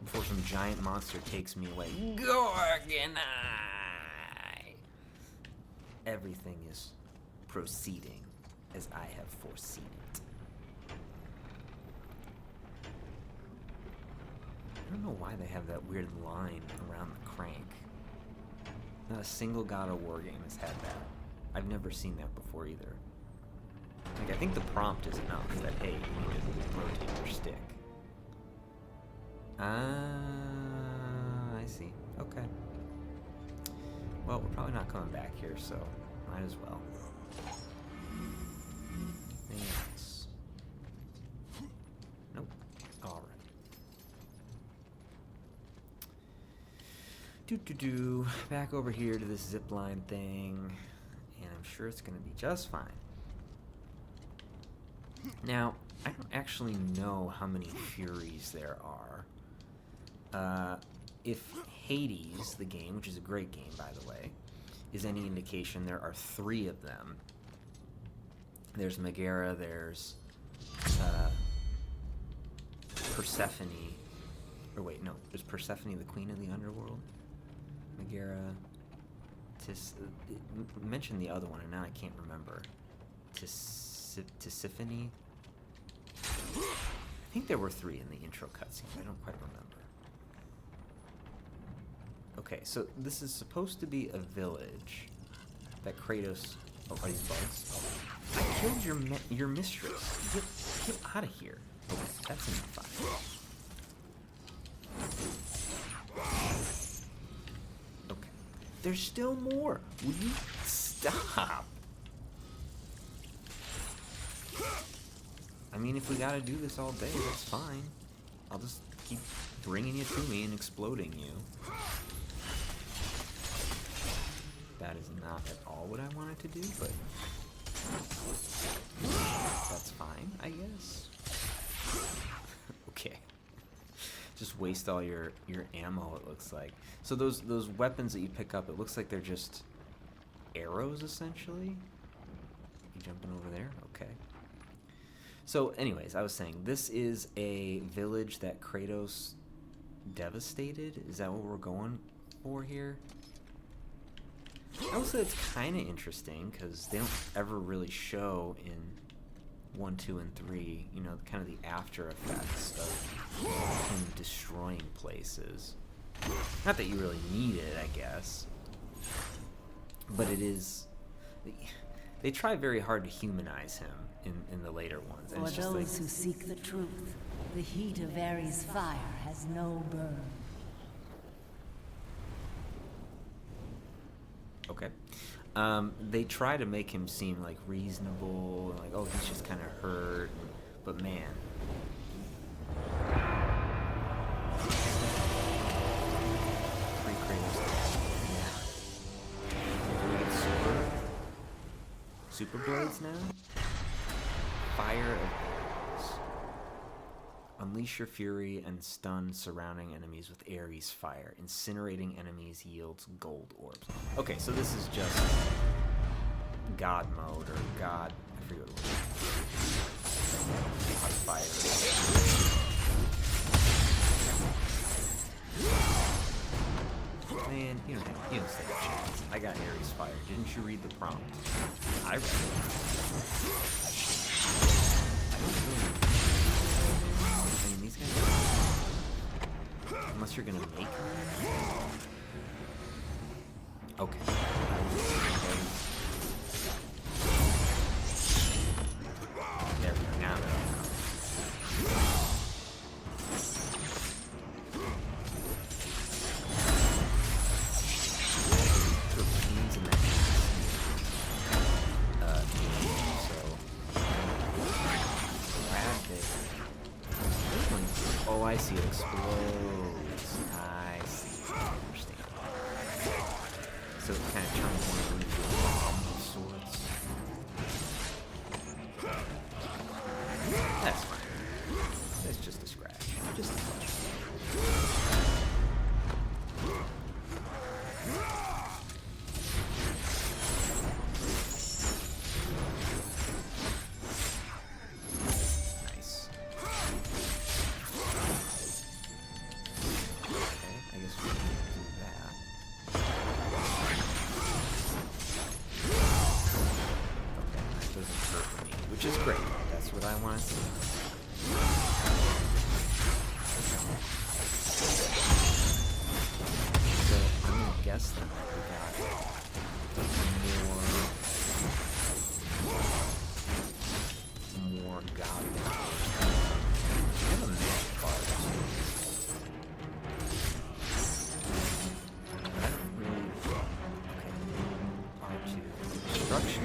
Before some giant monster takes me away. Gorgonite! Everything is proceeding as I have foreseen it. I don't know why they have that weird line around the crank. Not a single God of War game has had that. I've never seen that before either. Like, I think the prompt is enough that, hey, you need to rotate your stick. I see. Okay. Well, we're probably not coming back here, so might as well. Anything else? Nope. Alright. Back over here to this zipline thing, and I'm sure it's going to be just fine. Now, I don't actually know how many Furies there are. If Hades, the game, which is a great game, by the way, is any indication, there are 3 of them. There's Megara, there's Persephone. Or wait, no, there's Persephone, the queen of the underworld. Megara, mention the other one, and now I can't remember. Tisiphone? I think there were 3 in the intro cutscene. I don't quite remember. Okay, so this is supposed to be a village that Kratos... Oh, are these bugs? Oh. I killed your mistress. Get out of here. Okay, that's enough fire. Okay. There's still more. Will you stop? I mean, if we gotta do this all day, that's fine. I'll just keep bringing you to me and exploding you. That is not at all what I wanted to do, but that's fine, I guess. Okay. Just waste all your ammo, it looks like. So those weapons that you pick up, it looks like they're just arrows, essentially. You jumping over there? Okay. So anyways, I was saying, this is a village that Kratos devastated? Is that what we're going for here? I would say it's kind of interesting, because they don't ever really show in 1, 2, and 3, you know, kind of the after effects of him destroying places. Not that you really need it, I guess. But it is... They try very hard to humanize him in the later ones. And For it's just those like, who seek the truth, the heat of Ares' fire has no burn. okay. They try to make him seem like reasonable, like, oh, he's just kind of hurt, but man. Pre-Kratos. Yeah. Do we get super blades now? Fire of arrows. Unleash your fury and stun surrounding enemies with Ares fire. Incinerating enemies yields gold orbs. Okay, so this is just God mode, or God... I forget what it was. Fire. Man, you don't stand a chance. I got Ares fire. Didn't you read the prompt? I read it. I mean, these guys. Unless you're gonna make them. Okay. There we go. Now oh, I see. It explodes. I see. I understand. So it kind of turns one of them into a bomb of sorts. That's fine. That's just a scratch. Just a touch. Which is great. That's what I want to see. So I'm gonna guess that we got more goblins. We have a magic bar. I don't really. Okay. R2 destruction.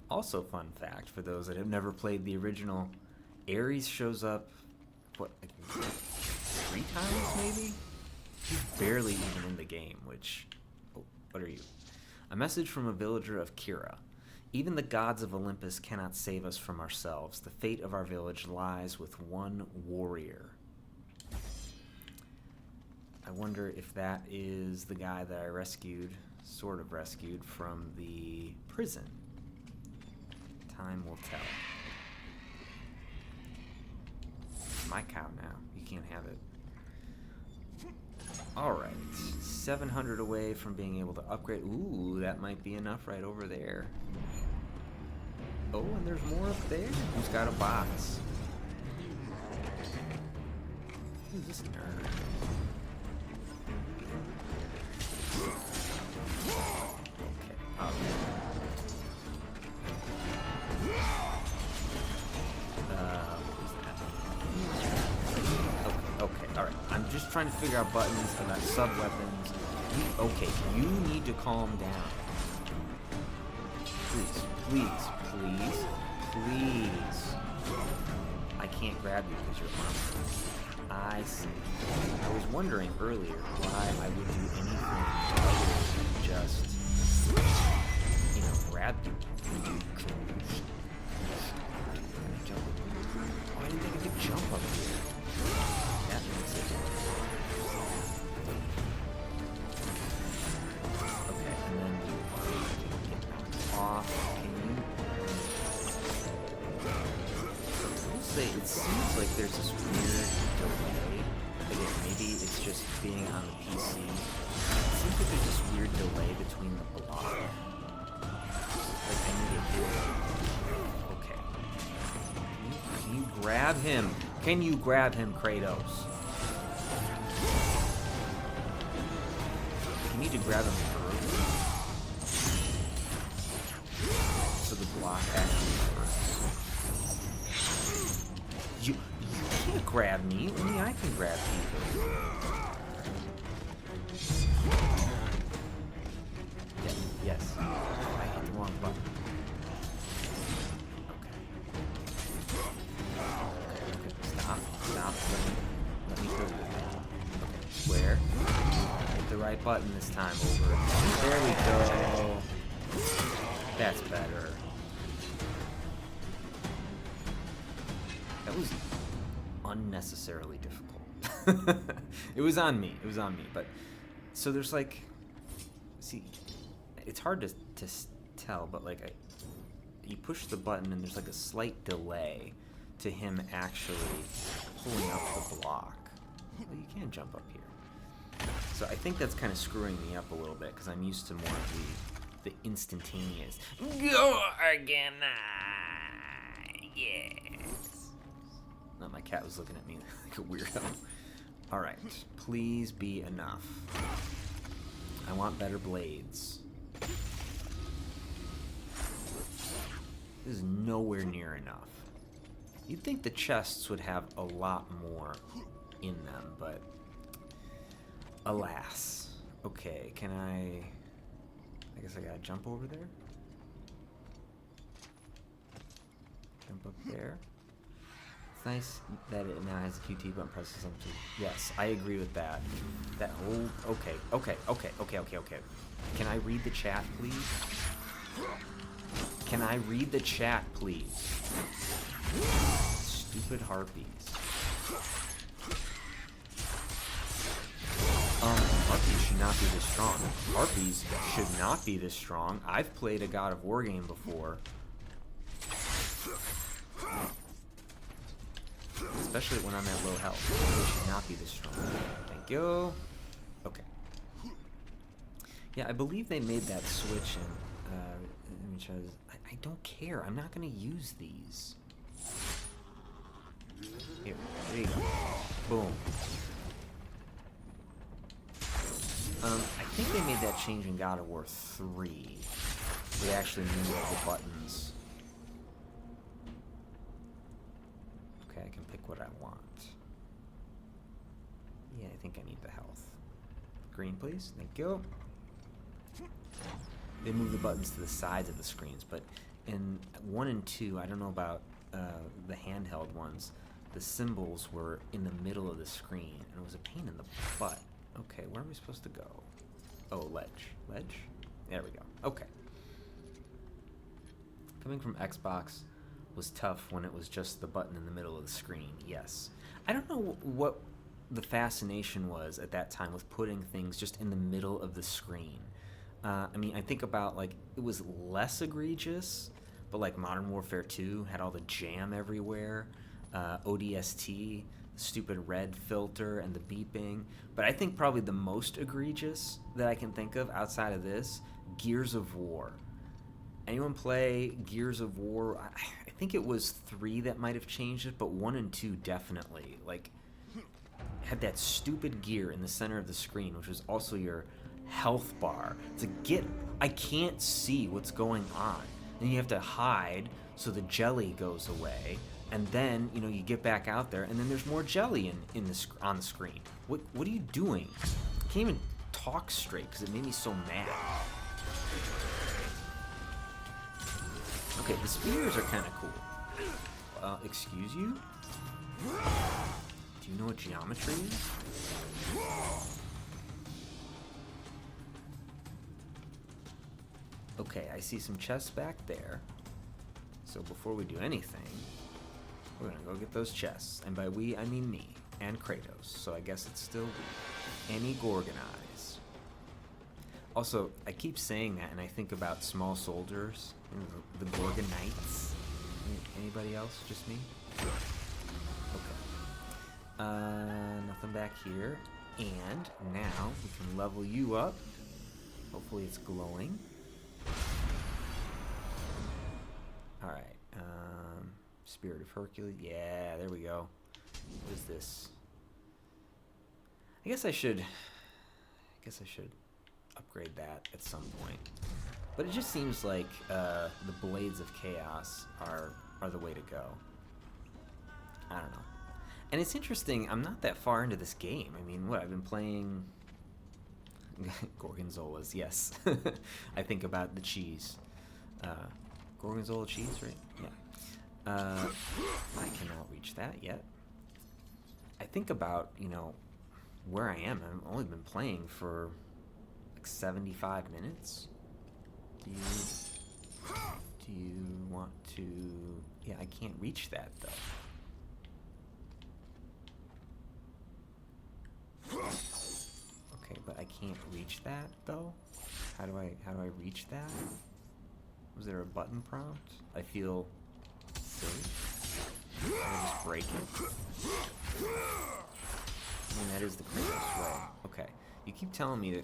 Also, fun fact for those that have never played the original, Ares shows up, what, like 3 times maybe? He's barely even in the game, which... Oh, what are you? A message from a villager of Kira. Even the gods of Olympus cannot save us from ourselves. The fate of our village lies with one warrior. I wonder if that is the guy that I rescued, sort of rescued, from the prison. Time will tell. My cow now. You can't have it. Alright. 700 away from being able to upgrade. Ooh, that might be enough right over there. Oh, and there's more up there. Who's got a box? Who's this nerd? Okay. Okay, alright. I'm just trying to figure out buttons about sub-weapons. Okay, you need to calm down. Please, please, please, please. I can't grab you because you're armed. I see. I was wondering earlier why I would do anything other than just, grab you. Why didn't I get a jump up here? That makes it. Okay, and then you get off. Can you? I will say, it seems like there's this weird delay. Again, maybe it's just being on the PC. It seems like there's this weird delay between the block. Like, I need to do it. Okay. Can you grab him? Can you grab him, Kratos? You need to grab him early. So the block actually works. You can't grab me. Only I can grab people. Yes. I hit the wrong button. Okay. Stop. Let me go. Okay. Square. Hit the right button this time. Over. There we go. That's better. That was unnecessarily difficult. It was on me. It was on me. But so there's like, see, it's hard to tell, but like you push the button and there's like a slight delay to him actually pulling up the block. Well, you can jump up here. So I think that's kind of screwing me up a little bit because I'm used to more of the instantaneous. Gorgon! Yes. No, my cat was looking at me like a weirdo. Alright, please be enough. I want better blades. This is nowhere near enough. You'd think the chests would have a lot more in them, but alas. Okay, can I guess I gotta jump over there? Jump up there. It's nice that it now has a QT button presses up to. Yes, I agree with that. That whole okay. Can I read the chat, please? Can I read the chat, please? Stupid harpies. Harpies should not be this strong. Harpies should not be this strong. I've played a God of War game before. Especially when I'm at low health. They should not be this strong. Thank you. Okay. Yeah, I believe they made that switch and I don't care. I'm not gonna use these. Here, there you go. Boom. I think they made that change in God of War 3. They actually moved the buttons. Okay, I can pick what I want. Yeah, I think I need the health. Green, please. Thank you. They move the buttons to the sides of the screens, but in 1 and 2, I don't know about the handheld ones, the symbols were in the middle of the screen, and it was a pain in the butt. Okay, where are we supposed to go? Oh, ledge. Ledge? There we go. Okay. Coming from Xbox was tough when it was just the button in the middle of the screen, yes. I don't know what the fascination was at that time with putting things just in the middle of the screen. I mean, I think about, like, it was less egregious, but, like, Modern Warfare 2 had all the jam everywhere. ODST, stupid red filter, and the beeping. But I think probably the most egregious that I can think of outside of this, Gears of War. Anyone play Gears of War? I think it was 3 that might have changed it, but 1 and 2 definitely. Like, had that stupid gear in the center of the screen, which was also your health bar. I can't see what's going on. And you have to hide so the jelly goes away. And then, you know, you get back out there, and then there's more jelly on the screen. What are you doing? I can't even talk straight because it made me so mad. Okay, the spears are kind of cool. Excuse you? Do you know what geometry is? Okay, I see some chests back there. So before we do anything, we're gonna go get those chests. And by we, I mean me and Kratos. So I guess it's still we. Any Gorgon eyes. Also, I keep saying that and I think about small soldiers, the Gorgon Knights. Anybody else? Just me? Okay. Nothing back here. And now we can level you up. Hopefully it's glowing. Alright. Spirit of Hercules. Yeah, there we go. What is this? I guess I should upgrade that at some point. But it just seems like the Blades of Chaos are the way to go. I don't know. And it's interesting, I'm not that far into this game. I mean, what, I've been playing Gorgonzola's, yes. I think about the cheese. Gorgonzola cheese, right? Yeah. I cannot reach that yet. I think about, you know, where I am. I've only been playing for like 75 minutes. Do you want to... Yeah, I can't reach that, though. can't reach that though. How do I reach that? Was there a button prompt? I feel silly. Can I just break it? I mean, that is the Kratos way. Okay. You keep telling me to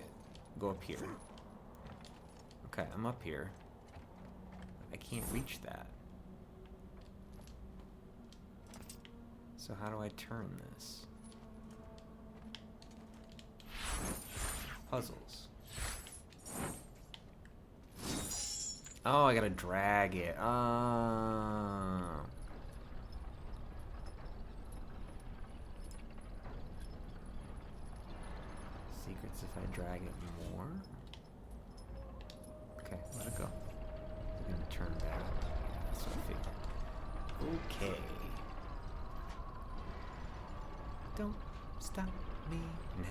go up here. Okay, I'm up here. I can't reach that. So how do I turn this? Puzzles. Oh, I gotta drag it. Oh. Secrets if I drag it more. Okay, let it go. I'm gonna turn back. That's what I figured. Okay. Don't stop me now,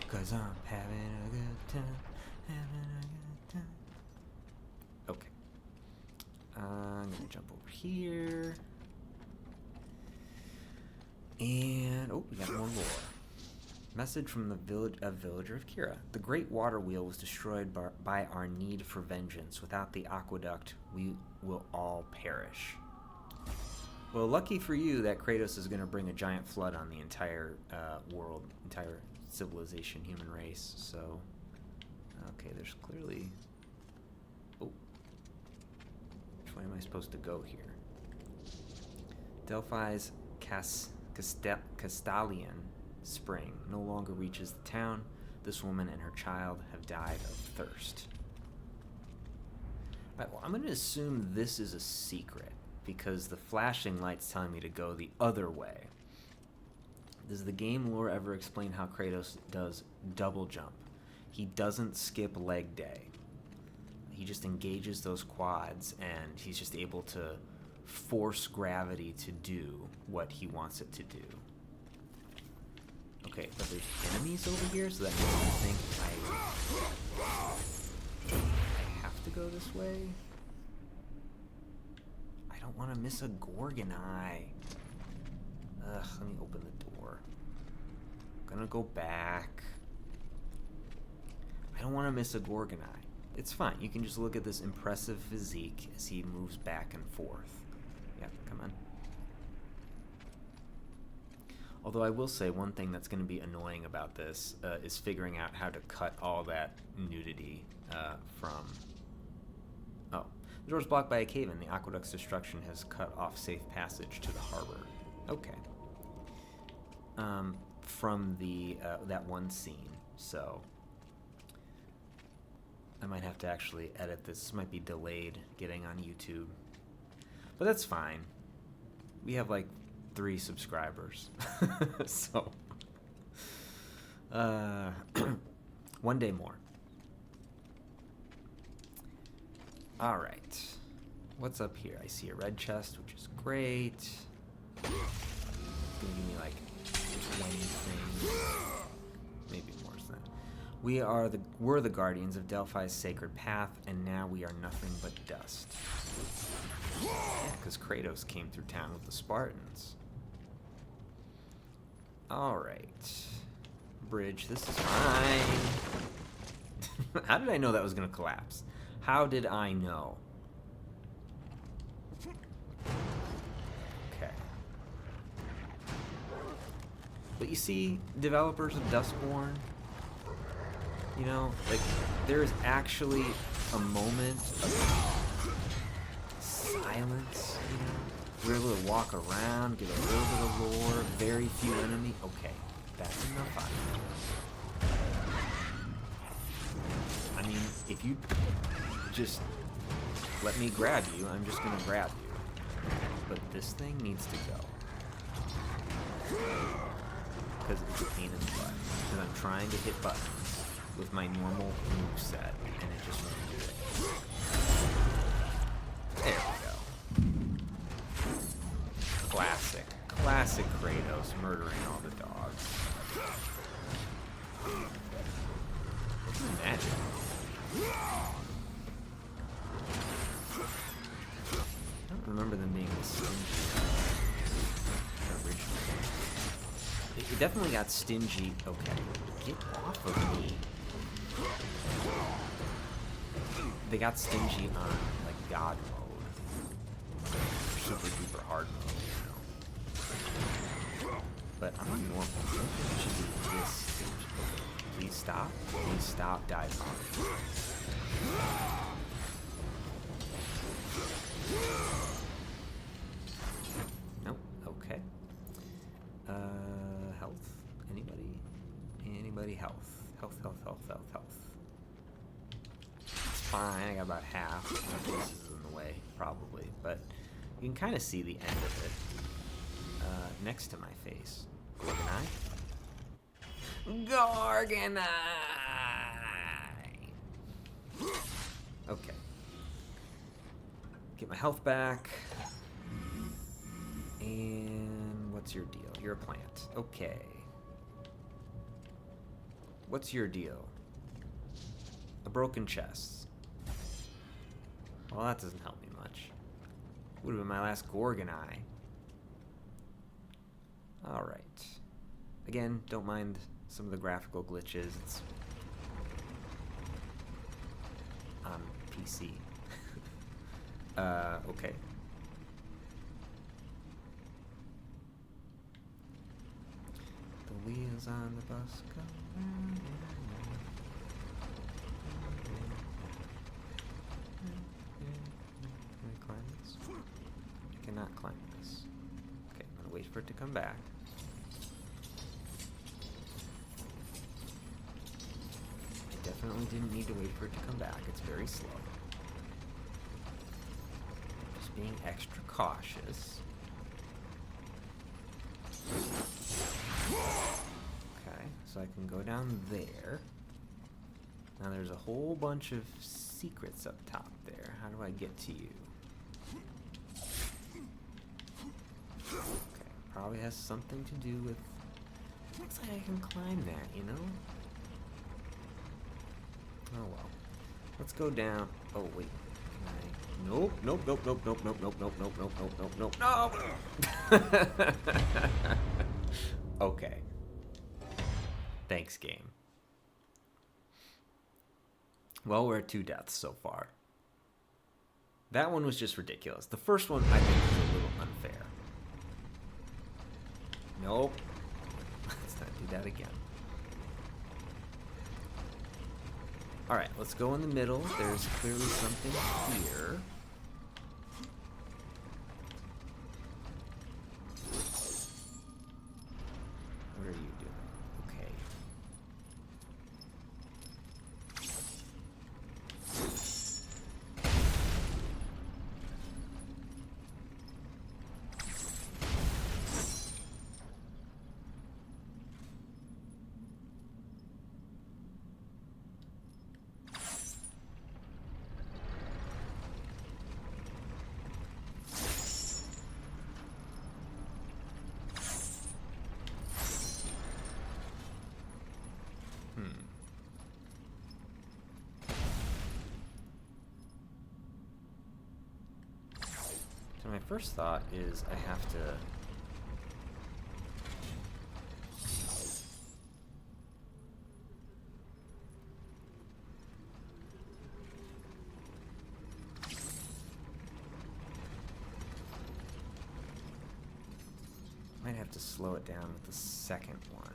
'cause I'm having a good time, having a good time. Okay. I'm gonna jump over here. And, oh, we got more lore. Message from the villager of Kira. The Great Water Wheel was destroyed by our need for vengeance. Without the aqueduct, we will all perish. Well, lucky for you that Kratos is going to bring a giant flood on the entire world, entire civilization, human race. So, okay, there's clearly... Oh. Which way am I supposed to go here? Delphi's Castalian spring no longer reaches the town. This woman and her child have died of thirst. All right, well, I'm going to assume this is a secret, because the flashing light's telling me to go the other way. Does the game lore ever explain how Kratos does double jump? He doesn't skip leg day. He just engages those quads, and he's just able to force gravity to do what he wants it to do. Okay, but there's enemies over here, so that makes me think I have to go this way. I don't want to miss a Gorgon eye. Ugh, let me open the door. I'm gonna go back. I don't want to miss a Gorgon eye. It's fine. You can just look at this impressive physique as he moves back and forth. Yeah, come on. Although I will say one thing that's going to be annoying about this is figuring out how to cut all that nudity from... Oh. The door's blocked by a cave-in. The aqueduct's destruction has cut off safe passage to the harbor. Okay. From the that one scene. So I might have to actually edit this. This might be delayed getting on YouTube. But that's fine. We have like 3 subscribers. So one day more. All right. What's up here? I see a red chest, which is great. It's gonna give me like 20 things. Maybe more than that. We're the guardians of Delphi's sacred path, and now we are nothing but dust. Yeah, because Kratos came through town with the Spartans. Alright. Bridge, this is fine. How did I know that was going to collapse? How did I know? Okay. But you see, developers of Dustborn, you know, like, there is actually a moment of silence, you know? We're able to walk around, get a little bit of lore, very few enemy. Okay, that's enough. I mean, if you just let me grab you, I'm just gonna grab you. But this thing needs to go. Because it's a pain in the butt. Because I'm trying to hit buttons with my normal moveset, and it just won't do it. There we go. Classic Kratos murdering all the dogs. Magic. I don't remember them being this stingy originally. It definitely got stingy. Okay, get off of me. They got stingy on, like, God mode. Super duper hard mode, you know. But I'm on normal. I don't think I should be this stingy. Please stop. Please stop. Die bomb. Nope. Okay. Health. Anybody? Anybody? Health. Health. It's fine. I got about half. My face is in the way, probably, but you can kind of see the end of it. Next to my face. Gorgonite. Gorgonite! Okay. Get my health back. And what's your deal? You're a plant. Okay. What's your deal? A broken chest. Well, that doesn't help me much. Would have been my last Gorgonite. Alright. Again, don't mind some of the graphical glitches. It's on PC. Okay. The wheels on the bus go round. Can I climb this? I cannot climb this. Okay, I'm gonna wait for it to come back. I definitely didn't need to wait for it to come back. It's very slow. Just being extra cautious. Okay, so I can go down there. Now there's a whole bunch of secrets up top there. How do I get to you? Okay, probably has something to do with... Looks like I can climb that, you know? Oh well. Let's go down. Oh wait. Can I... Nope, nope, nope, nope, nope, nope, nope, nope, nope, nope, nope, nope, nope, no! Okay. Thanks, game. Well, we're at 2 deaths so far. That one was just ridiculous. The first one, I think, was a little unfair. Nope. Let's not do that again. Alright, let's go in the middle. There's clearly something here. What are you doing? Okay. So my first thought is I have to... Might have to slow it down with the second one.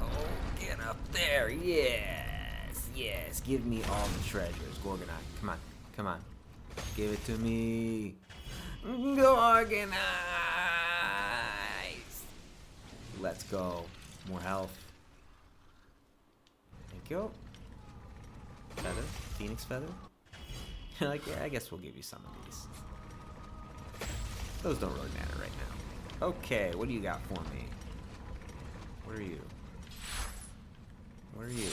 Oh, get up there! Yes! Yes! Give me all the treasures, Gorgonite. Come on. Come on. Give it to me. Gorgonite! Let's go. More health. Thank you. Feather? Phoenix feather? Like, yeah, I guess we'll give you some of these. Those don't really matter right now. Okay, what do you got for me? What are you? What are you?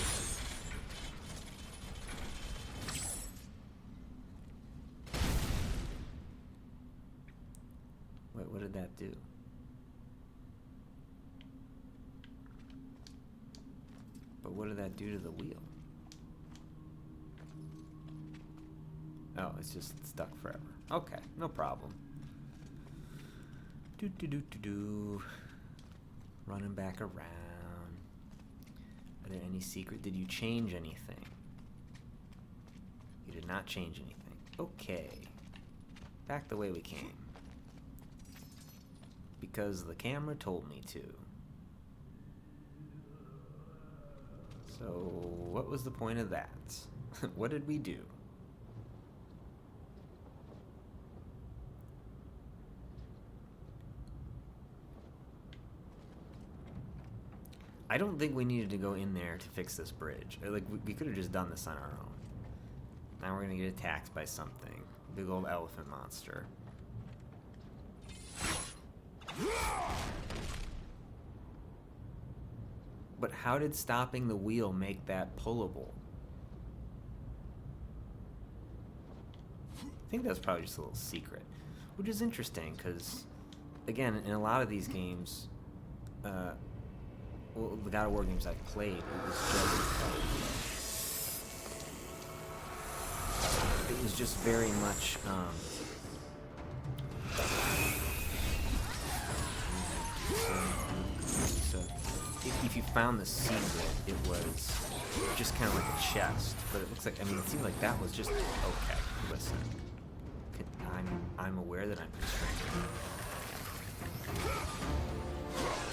Wait, what did that do? But what did that do to the wheel? Oh, it's just stuck forever. Okay, no problem. Running back around. Are there any secret? Did you change anything? You did not change anything. Okay. Back the way we came. Because the camera told me to. So, what was the point of that? What did we do? I don't think we needed to go in there to fix this bridge. Like, we could have just done this on our own. Now we're gonna get attacked by something. Big old elephant monster. But how did stopping the wheel make that pullable? I think that was probably just a little secret. Which is interesting, because, again, in a lot of these games, well, the God of War games I've played, it was just very much, so if you found the secret, it was just kind of like a chest, but it looks like, I mean, it seemed like that was just, okay, listen, I'm aware that I'm constrained.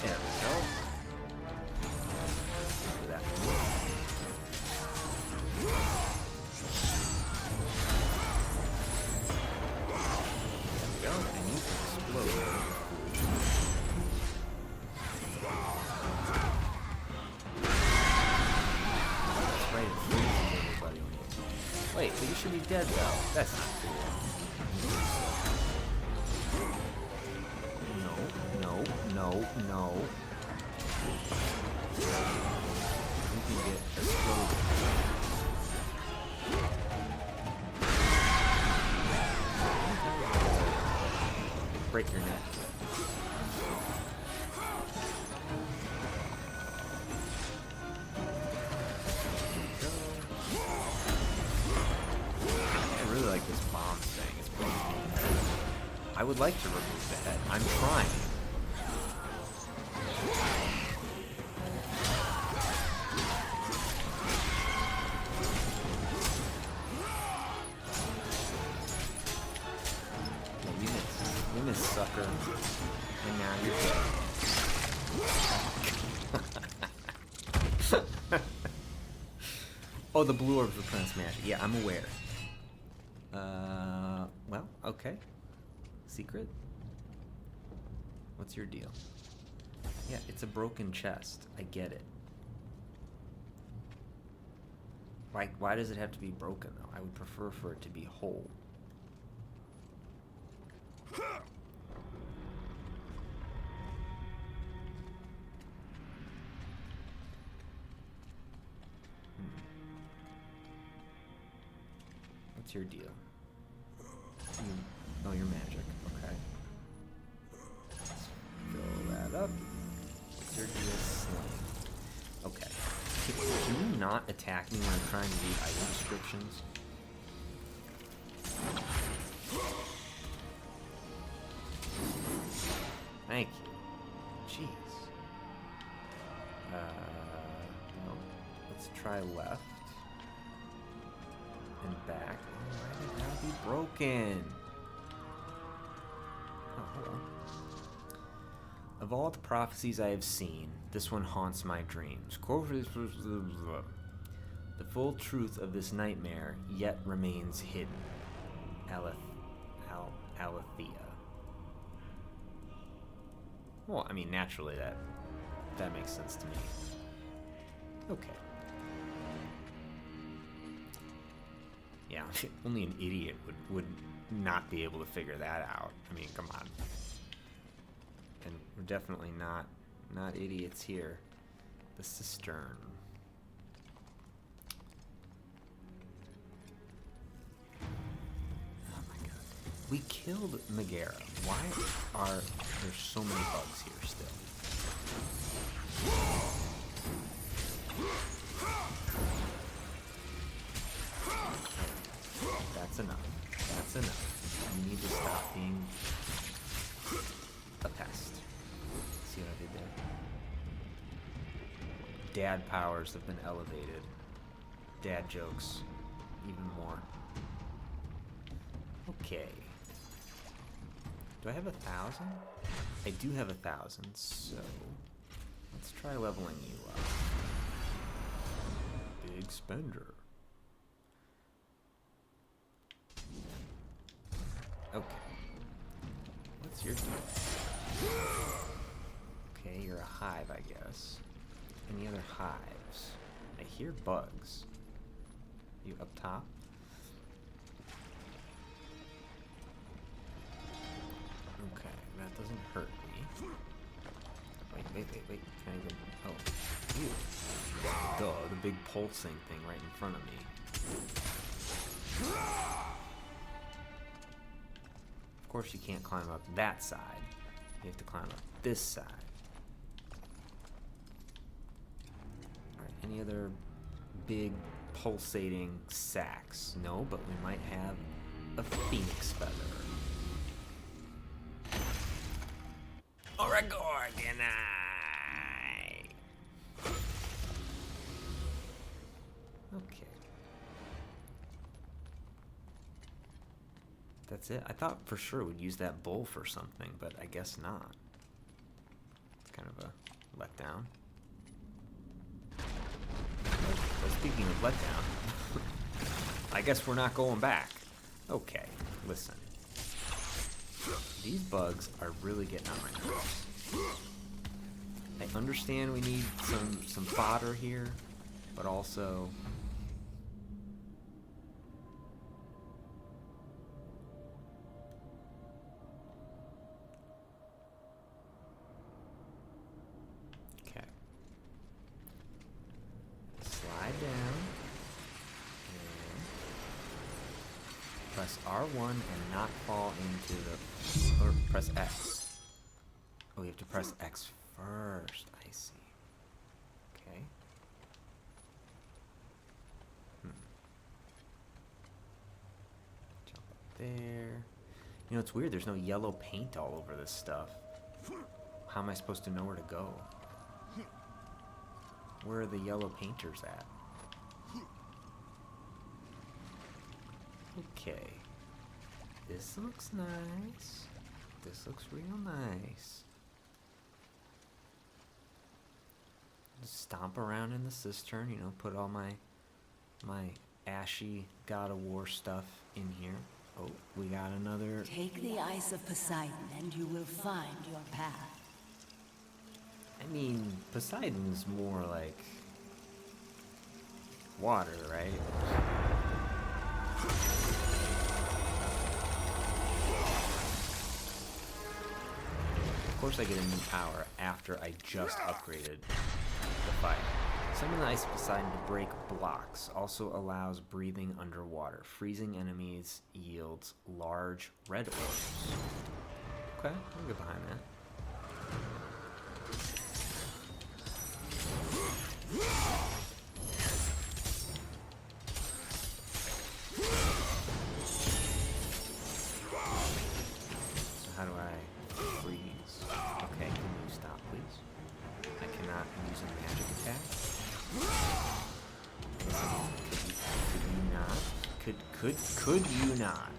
There we go. That. There we go, and you explode. That's right, it freezes everybody when you... Wait, but you should be dead though. That's not cool. No. You can get exploded. Break your neck. I really like this bomb thing. It's pretty cool. I would like to remove the head. I'm trying. You miss, sucker. And now you're dead. Oh, the blue orbs were trying to smash it. Yeah, I'm aware. Well, okay. Secret? What's your deal? Yeah, it's a broken chest. I get it. Why does it have to be broken, though? I would prefer for it to be whole. What's your deal? Oh, you're magic. Okay. Let's fill that up. What's your deal? Sling. Okay. Can you not attack me when I'm trying to read item descriptions? Thank you. Jeez. No. Let's try left. And back. Oh, why did that be broken? Oh, hello. Of all the prophecies I have seen, this one haunts my dreams. The full truth of this nightmare yet remains hidden. Alethea. Well, I mean, naturally that makes sense to me. Okay. Yeah, only an idiot would not be able to figure that out. I mean, come on. And we're definitely not idiots here. The cistern. Oh my god. We killed Megara. Why are there so many bugs here still? That's enough. That's enough. You need to stop being a pack. dad powers have been elevated. Dad jokes, even more. Okay. Do I have 1,000? I do have 1,000, so let's try leveling you up. Big spender. Okay. What's your deal? Okay, you're a hive, I guess. Any other hives? I hear bugs. You up top? Okay, that doesn't hurt me. Wait. Can I go? Oh, ew. Duh, the big pulsing thing right in front of me. Of course you can't climb up that side. You have to climb up this side. Alright, any other big pulsating sacks? No, but we might have a phoenix feather. Oragorgonite! Okay. That's it? I thought for sure we'd use that bowl for something, but I guess not. It's kind of a letdown. Well, speaking of letdown, I guess we're not going back. Okay, listen. These bugs are really getting on my nerves. I understand we need some fodder here, but also... Okay. Slide down. And press R1 and not fall into the... Or press X. Oh, we have to press X first. I see. Okay. Jump up there. You know, it's weird. There's no yellow paint all over this stuff. How am I supposed to know where to go? Where are the yellow painters at? Okay. This looks nice. This looks real nice. Just stomp around in the cistern, you know, put all my ashy God of War stuff in here. Oh, we got another... Take the Ice of Poseidon and you will find your path. I mean, Poseidon's more like water, right? Of course I get a new power after I just upgraded the fight. Summon the Ice of Poseidon to break blocks. Also allows breathing underwater. Freezing enemies yields large red orbs. Okay, I'll get behind that. So how do I freeze? Okay, can you stop, please? I cannot use a magic attack. Could you not? Could you not?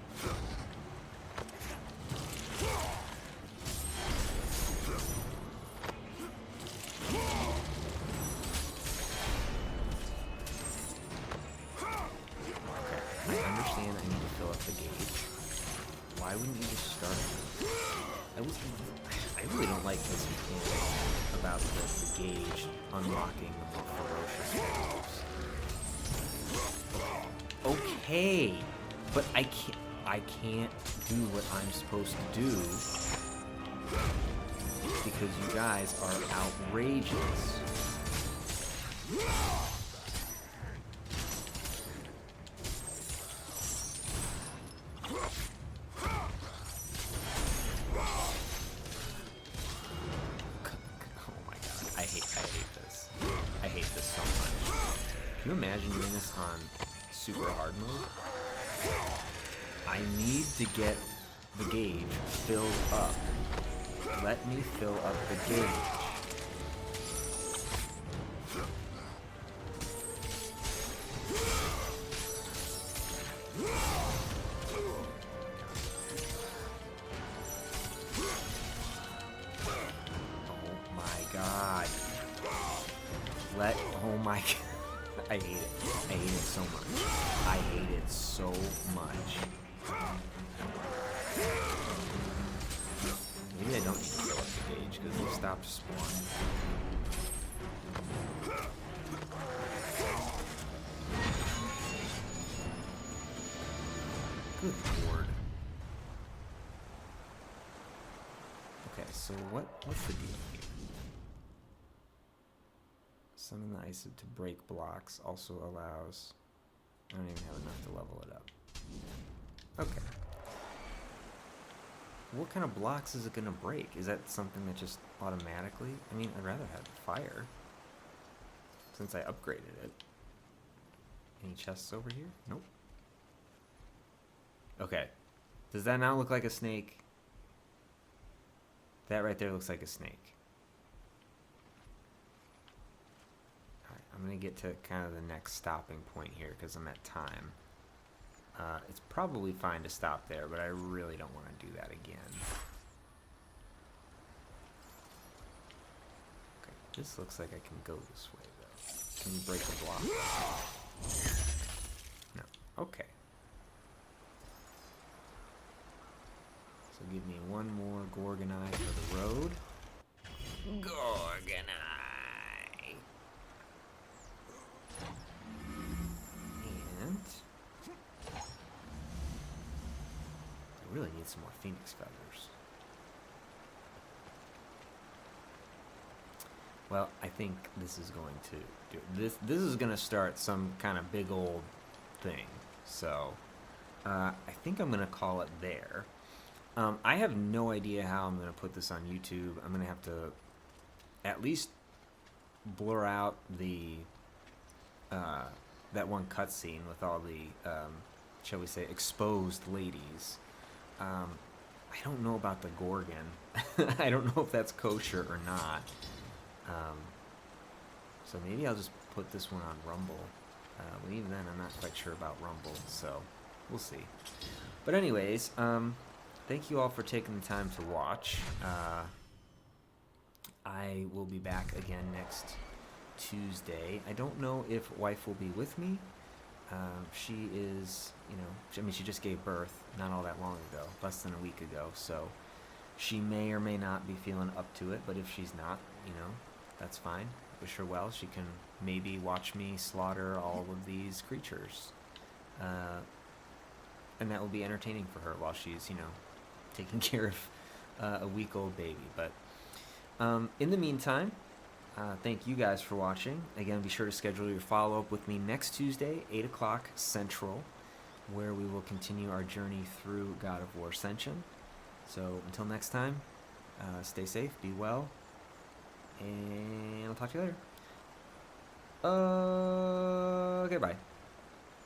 I understand I need to fill up the gauge. Why wouldn't you just start? I really don't like this mechanic about the gauge unlocking the more ferocious wolves. Okay, but I can't do what I'm supposed to do because you guys are outrageous. Can you imagine doing this on super hard mode? I need to get the gauge filled up. Let me fill up the gauge. god. Oh my god. I hate it. I hate it so much. I hate it so much. Maybe I don't need to fill up the gauge because they stopped spawning. Good lord. Okay, so what's the deal here? Summon the ice to break blocks also allows... I don't even have enough to level it up. Okay. What kind of blocks is it going to break? Is that something that just automatically... I mean, I'd rather have fire. Since I upgraded it. Any chests over here? Nope. Okay. Does that not look like a snake? That right there looks like a snake. Alright, I'm going to get to kind of the next stopping point here because I'm at time. It's probably fine to stop there, but I really don't want to do that again. Okay, this looks like I can go this way, though. Can you break the block? No. Okay. So give me one more Gorgonite for the road. Gorgonite! And... I really need some more phoenix feathers. Well, I think this is going to do this. This is going to start some kind of big old thing. So, I think I'm going to call it there. I have no idea how I'm going to put this on YouTube. I'm going to have to at least blur out the that one cutscene with all the shall we say exposed ladies. I don't know about the Gorgon. I don't know if that's kosher or not. So maybe I'll just put this one on Rumble. But even then, I'm not quite sure about Rumble, so we'll see. But anyways, thank you all for taking the time to watch. I will be back again next Tuesday. I don't know if wife will be with me. She is, you know, I mean, she just gave birth not all that long ago, less than a week ago, so she may or may not be feeling up to it, but if she's not, you know, that's fine. Wish her well. She can maybe watch me slaughter all of these creatures. And that will be entertaining for her while she's, you know, taking care of a week-old baby. But in the meantime, thank you guys for watching. Again, be sure to schedule your follow-up with me next Tuesday, 8 o'clock Central, where we will continue our journey through God of War Ascension. So until next time, stay safe, be well, and I'll talk to you later. Okay, bye.